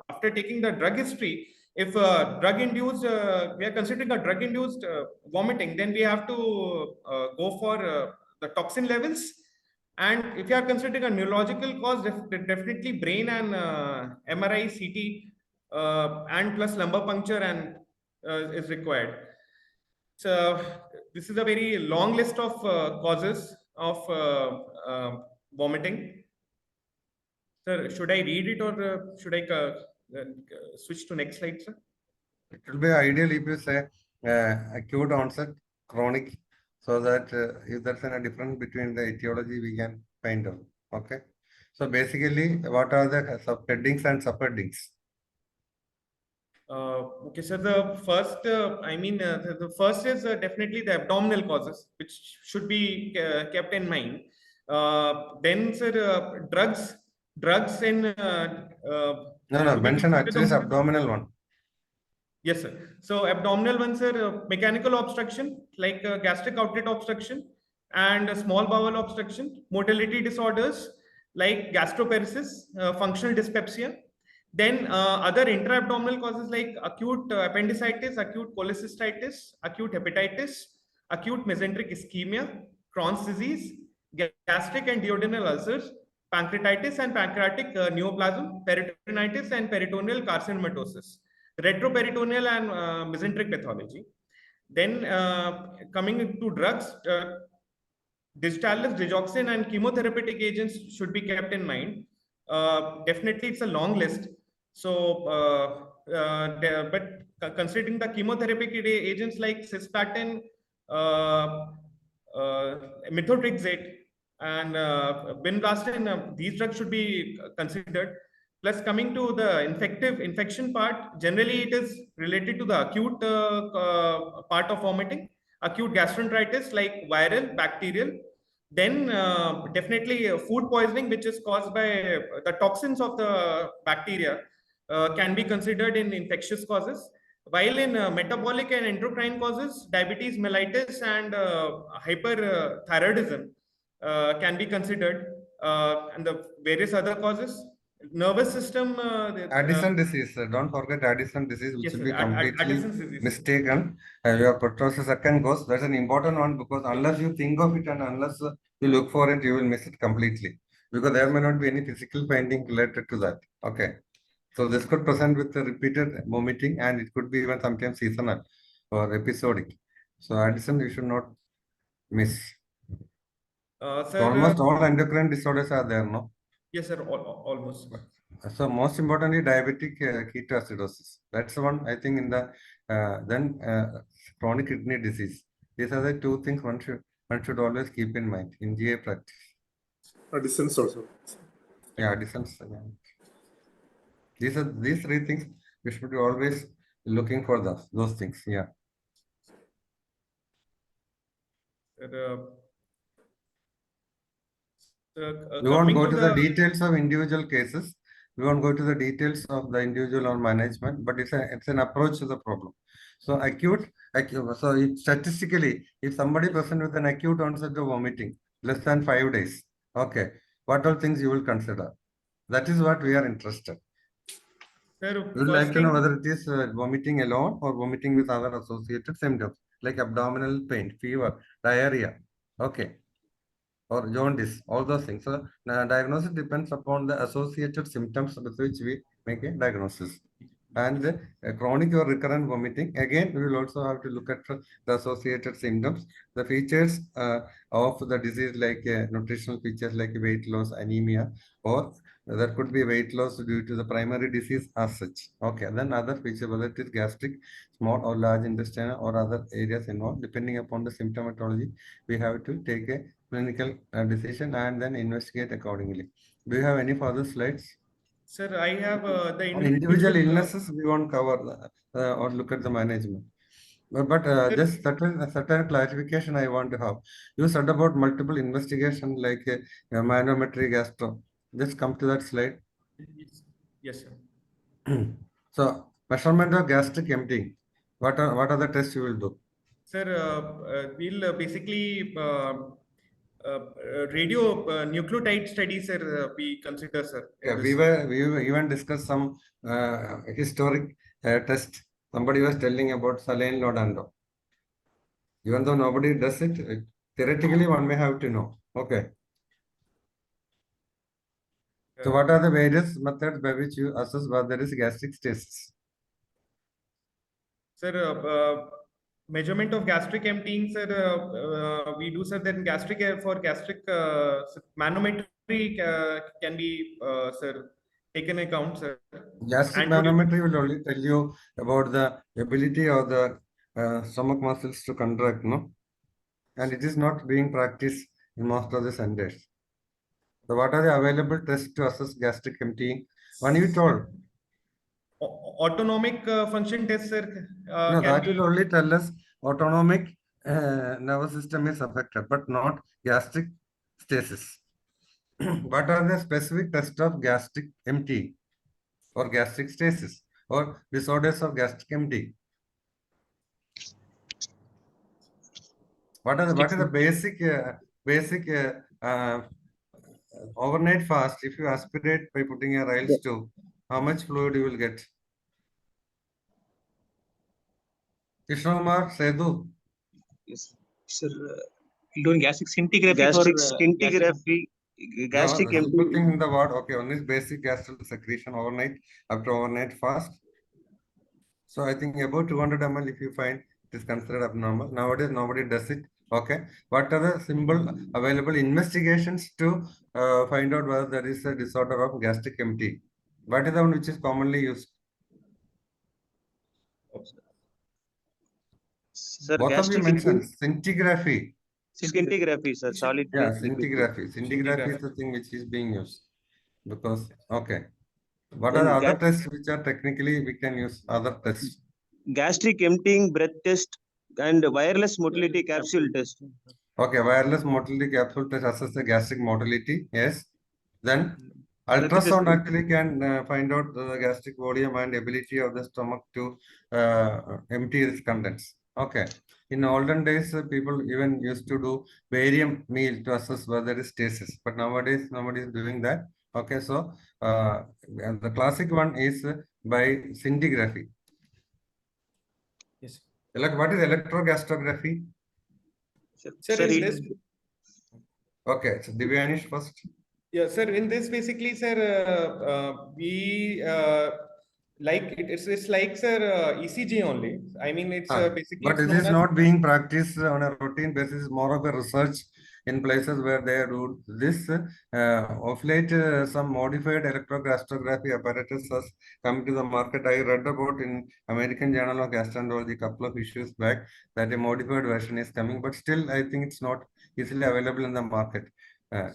after taking the drug history, if drug-induced, we are considering a drug-induced vomiting, then we have to go for the toxin levels. And if you are considering a neurological cause, definitely brain and MRI, CT, and plus lumbar puncture and is required. So this is a very long list of causes of vomiting. Sir, should I read it, or should I switch to next slide, sir? It will be ideal if you say acute onset, chronic, so that if there's any difference between the etiology, we can find out. Okay. So basically, what are the subheadings and subheadings? Okay, so the first, the first is definitely the abdominal causes, which should be kept in mind. Then, sir, drugs in. No, mention at least abdominal one. Yes, sir. So abdominal ones are mechanical obstruction, like gastric outlet obstruction, and small bowel obstruction, motility disorders like gastroparesis, functional dyspepsia. Then other intra-abdominal causes like acute appendicitis, acute cholecystitis, acute hepatitis, acute mesenteric ischemia, Crohn's disease, gastric and duodenal ulcers, pancreatitis and pancreatic neoplasm, peritonitis and peritoneal carcinomatosis, retroperitoneal and mesenteric pathology. Then coming to drugs, digitalis, digoxin, and chemotherapeutic agents should be kept in mind. Definitely, it's a long list. So, but considering the chemotherapeutic agents like cisplatin, methotrexate, and vinblastine, these drugs should be considered. Plus, coming to the infection part, generally it is related to the acute part of vomiting, acute gastroenteritis like viral, bacterial. Then definitely food poisoning, which is caused by the toxins of the bacteria, can be considered in infectious causes. While in metabolic and endocrine causes, diabetes mellitus and hyperthyroidism can be considered, and the various other causes. Nervous system. Addison disease. Don't forget Addison disease, which Yes, will be sir, completely mistaken. Your pertussis second goes. That's an important one, because unless you think of it and unless you look for it, you will miss it completely, because there may not be any physical finding related to that. Okay. So this could present with the repeated vomiting, and it could be even sometimes seasonal or episodic. So Addison, you should not miss? Sir, Almost all endocrine disorders are there, no? yes, sir, almost. So most importantly, diabetic ketoacidosis. That's the one I think in the then chronic kidney disease. These are the two things one should always keep in mind in GA practice. Distance also. Yeah, distance. Yeah. These three things we should be always looking for those things. Yeah. We won't go to the details of individual cases. We won't go to the details of the individual or management, but it's an approach to the problem. So statistically, if somebody present with an acute onset of vomiting less than 5 days, okay, what all things you will consider? That is what we are interested. Sir, We would like to know whether it is vomiting alone or vomiting with other associated symptoms like abdominal pain, fever, diarrhea, okay, or jaundice, all those things. So diagnosis depends upon the associated symptoms with which we make a diagnosis. And chronic or recurrent vomiting, again, we will also have to look at the associated symptoms, the features of the disease like nutritional features like weight loss, anemia, or there could be weight loss due to the primary disease as such. Okay, then other features, whether it is gastric, small or large intestine or other areas involved, depending upon the symptomatology, we have to take a clinical decision and then investigate accordingly. Do you have any further slides? Sir, I have the individual illnesses we won't cover or look at the management. But just certain clarification I want to have. You said about multiple investigation like manometry, gastro. Just come to that slide. Yes, sir. So measurement of gastric emptying. What are the tests you will do? Sir, we'll basically radio nucleotide studies, sir, we consider, sir. Yeah, we even discussed some historic test. Somebody was telling about saline Lodando. Even though nobody does it, theoretically one may have to know. Okay. So what are the various methods by which you assess whether there is gastric stasis? Sir, measurement of gastric emptying, sir, we do, sir, then for gastric manometry can be, sir, taken account, sir. Gastric manometry will only tell you about the ability of the stomach muscles to contract, no? And it is not being practiced in most of the centers. So what are the available tests to assess gastric emptying? One you told. Autonomic function test, sir. No, that will only tell us autonomic nervous system is affected, but not gastric stasis. What are the specific tests of gastric emptying or gastric stasis or disorders of gastric emptying? What is the basic overnight fast? If you aspirate by putting a rails tube, how much fluid you will get? Krishnakumar, Sethu. Yes, sir. Doing gastric scintigraphy. Gastric no, simple thing in the word. Okay, one is basic gastric secretion overnight after overnight fast. So I think about 200 ml if you find it is considered abnormal. Nowadays nobody does it. Okay, what are the simple available investigations to find out whether there is a disorder of gastric emptying? What is the one which is commonly used? Sir, both of you mentioned scintigraphy. Scintigraphy, sir. Solid. Yeah, scintigraphy. Scintigraphy is the thing which is being used because okay. What are the other tests which are technically we can use other tests? Gastric emptying breath test and wireless motility capsule test. Okay, wireless motility capsule test assess the gastric motility. Yes. Then ultrasound actually can find out the gastric volume and ability of the stomach to empty its contents. Okay. In olden days, people even used to do barium meal to assess whether there is stasis. But nowadays, nobody is doing that. Okay, so the classic one is by scintigraphy. Yes. What is electrogastrography? Sir, in this. Okay, so Divyansh first. Yeah, sir, in this basically, sir, we It's like, sir, ECG only. I mean, it's basically But it's it known is as not being practiced on a routine basis, more of a research in places where they do this. Of late, some modified electrogastrography apparatus has come to the market. I read about in American Journal of Gastroenterology a couple of issues back that a modified version is coming, but still I think it's not easily available in the market.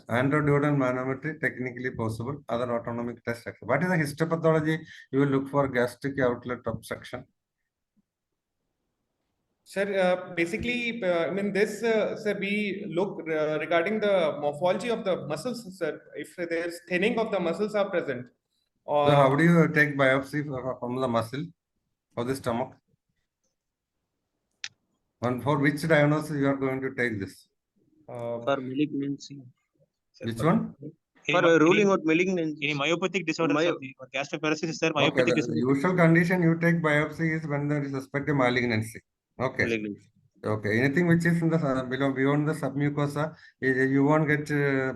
Androduodal manometry technically possible, other autonomic tests. What is the histopathology you will look for gastric outlet obstruction? Sir, basically, I mean, this, sir, we look regarding the morphology of the muscles, sir. If there's thinning of the muscles are present, So how do you take biopsy from the muscle of the stomach? And for which diagnosis you are going to take this? For malignancy. Which one? For ruling out malignancy. Any myopathic disorders Myo- of the gastroparesis, sir. Okay, Myopathic the disorder. usual condition you take biopsy is when there is suspected malignancy. Okay. Malignancy. Okay. Anything which is in the beyond the submucosa, you won't get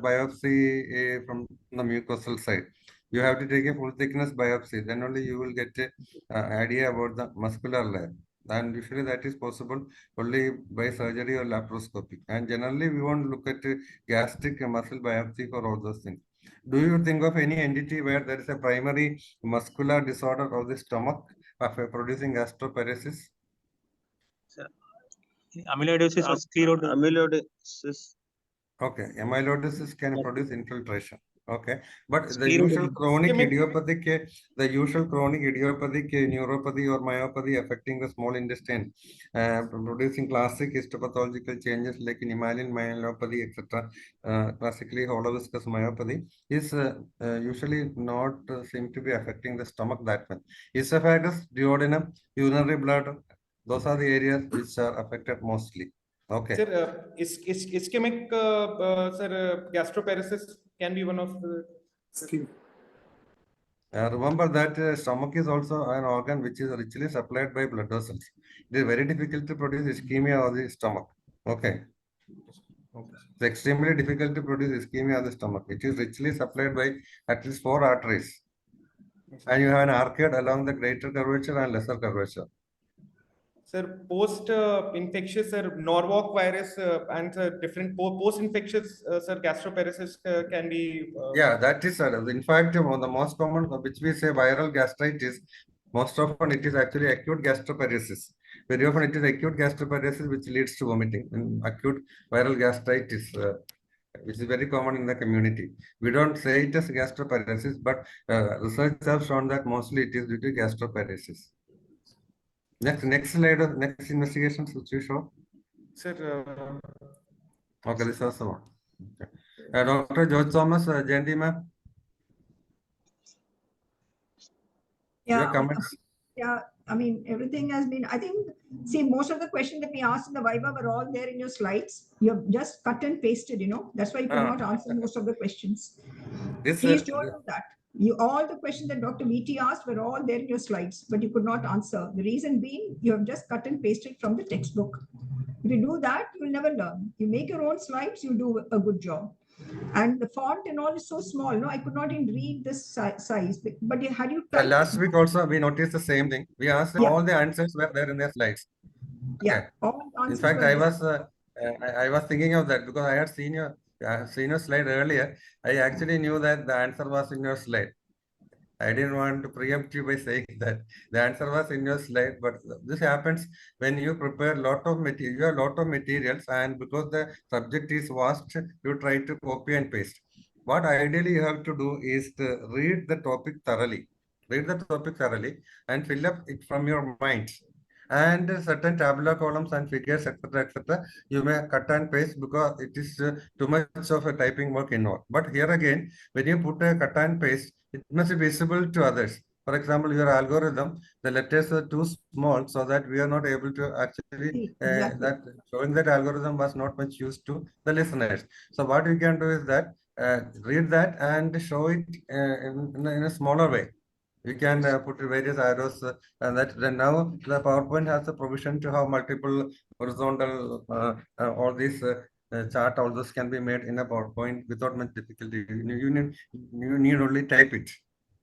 biopsy from the mucosal side. You have to take a full thickness biopsy. Then only you will get an idea about the muscular layer. And usually that is possible only by surgery or laparoscopy. And generally we won't look at gastric muscle biopsy for all those things. Do you think of any entity where there is a primary muscular disorder of the stomach producing gastroparesis? Amyloidosis or sclerosis. Amyloidosis. Okay, amyloidosis can produce infiltration. Okay, but the Sclerosis. usual chronic Ischemic- idiopathic, neuropathy or myopathy affecting the small intestine, producing classic histopathological changes like in Himalayan myelopathy, etc. Classically hollow viscous myopathy is usually not seem to be affecting the stomach that much. Esophagus, duodenum, urinary bladder, those are the areas which are affected mostly. Okay. Sir, ischemic, sir, gastroparesis can be one of the. Remember that stomach is also an organ which is richly supplied by blood vessels. It is very difficult to produce ischemia of the stomach. Okay. It's extremely difficult to produce ischemia of the stomach, which is richly supplied by at least 4 arteries. And you have an arcade along the greater curvature and lesser curvature. Sir, post-infectious, sir, Norwalk virus and different post-infectious, sir, gastroparesis can be. Yeah, that is in fact one of the most common, which we say viral gastritis. Most often it is actually acute gastroparesis. Very often it is acute gastroparesis which leads to vomiting. And acute viral gastritis, which is very common in the community. We don't say it as gastroparesis, but research have shown that mostly it is due to gastroparesis. Next slide of next investigations which you show. Sir, Okay, this is the one. Okay. Dr. George Thomas, Jayanthi ma'am. Your comments. Yeah, I mean, everything has been, I think, see, most of the questions that we asked in the Viva were all there in your slides. You've just cut and pasted, That's why you could not answer most of the questions. Please don't do that. All the questions that Dr. VT asked were all there in your slides, but you could not answer. The reason being, you have just cut and pasted from the textbook. If you do that, you will never learn. You make your own slides, you do a good job. And the font and all is so small. No, I could not even read this size. But had you typed last week also we noticed the same thing. We asked all the answers were there in their slides. Yeah. Okay. All In fact, I was thinking of that because I had seen your slide earlier. I actually knew that the answer was in your slide. I didn't want to preempt you by saying that the answer was in your slide, but this happens when you prepare a lot of material. You have a lot of materials, and because the subject is vast, you try to copy and paste. What ideally you have to do is to read the topic thoroughly. Read the topic thoroughly and fill up it from your mind. And certain tabular columns and figures, etc., you may cut and paste because it is too much of a typing work involved. But here again, when you put a cut and paste, it must be visible to others. For example, your algorithm, the letters are too small so that we are not able to actually, that showing that algorithm was not much used to the listeners. So what we can do is that read that and show it in a smaller way. We can put various arrows and that then now the PowerPoint has a provision to have multiple horizontal, all these chart, all those can be made in a PowerPoint without much difficulty. You need only type it.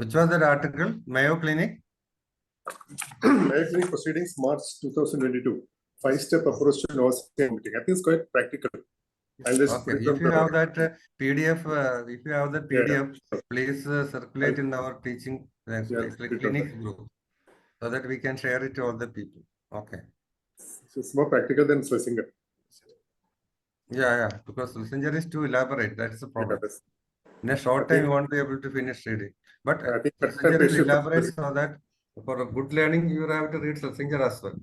Which was that article? Mayo Clinic? Mayo Clinic Proceedings, March 2022. 5-step approach to nausea vomiting. I think it's quite practical. I'll just Okay, put it on if you the- have that PDF, if you have that Yeah. PDF, please circulate in our teaching clinics group so that we can share it to all the people. Okay. So it's more practical than Schlesinger. Yeah, because Schlesinger is too elaborate. That's the problem. That's- In a short time, you won't be able to finish reading. But I think Schlesinger is that- elaborate so that for a good learning, you have to read Schlesinger as well.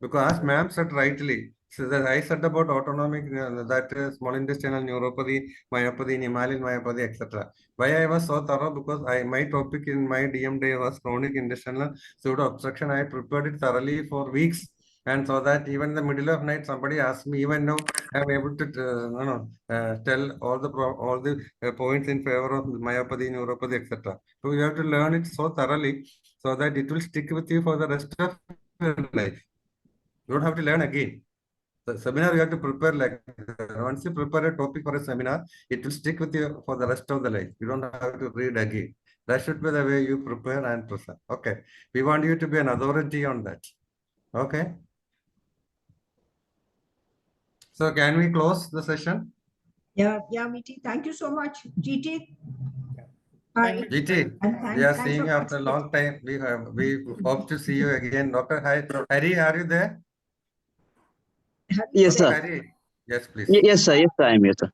Because as ma'am said rightly, so that I said about autonomic, that small intestinal neuropathy, myopathy, Himalayan myopathy, etc. Why I was so thorough? Because my topic in my DM day was chronic intestinal pseudo obstruction. I prepared it thoroughly for weeks. And so that even in the middle of night, somebody asked me, even now, I'm able to tell all the points in favor of myopathy, neuropathy, etc. So you have to learn it so thoroughly so that it will stick with you for the rest of your life. You don't have to learn again. The seminar you have to prepare like once you prepare a topic for a seminar, it will stick with you for the rest of the life. You don't have to read again. That should be the way you prepare and present. Okay. We want you to be an authority on that. Okay. So can we close the session? Yeah, Meety. Thank you so much, GT. Hi. GT, And we are thanks seeing for you after a long time. We hope to see you again. Dr. Hari, are you there? Yes, Dr. sir. Hari. Yes, please. Yes, sir. Yes, sir. I am here, sir.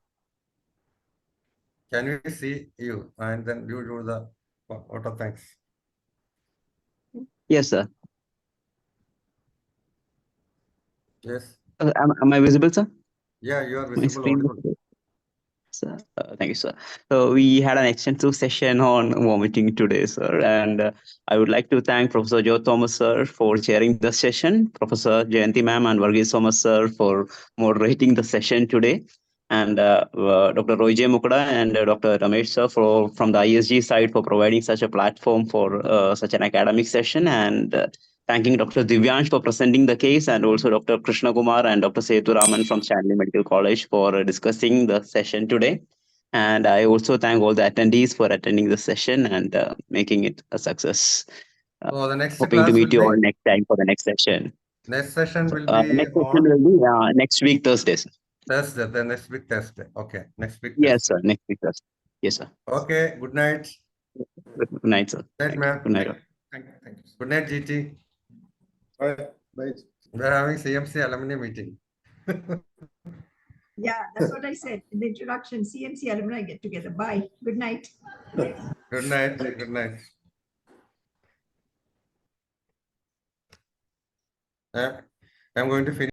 Can we see you? And then you do the vote of thanks. Yes, sir. Yes. Am I visible, sir? Yeah, you are My visible, screen. audible. Sir, thank you, sir. So we had an extensive session on vomiting today, sir, and I would like to thank Professor Joe Thomas, sir, for chairing the session, Professor Jayanthi ma'am and Varghese Thomas, sir, for moderating the session today, and Dr. Roy J. Mukada and Dr. Ramesh, sir, from the ISG side for providing such a platform for such an academic session, and thanking Dr. Divyansh for presenting the case, and also Dr. Krishnakumar and Dr. Sethuraman from Stanley Medical College for discussing the session today. And I also thank all the attendees for attending the session and making it a success. So the next Hoping to class meet you will all be, next time for the next session. next session will be Next session on will be next week, Thursday. Sir. Thursday, the next week Thursday. Okay, next week Yes, Thursday. sir. Next week, Thursday. Yes, sir. Okay, good night. Good night, sir. Good night, ma'am. Good night. Thank you. Good night, GT. Bye. Bye. We're having CMC alumni meeting. Yeah, that's what I said in the introduction. CMC alumni get together. Bye. Good night. Good night. Good night. I'm going to finish.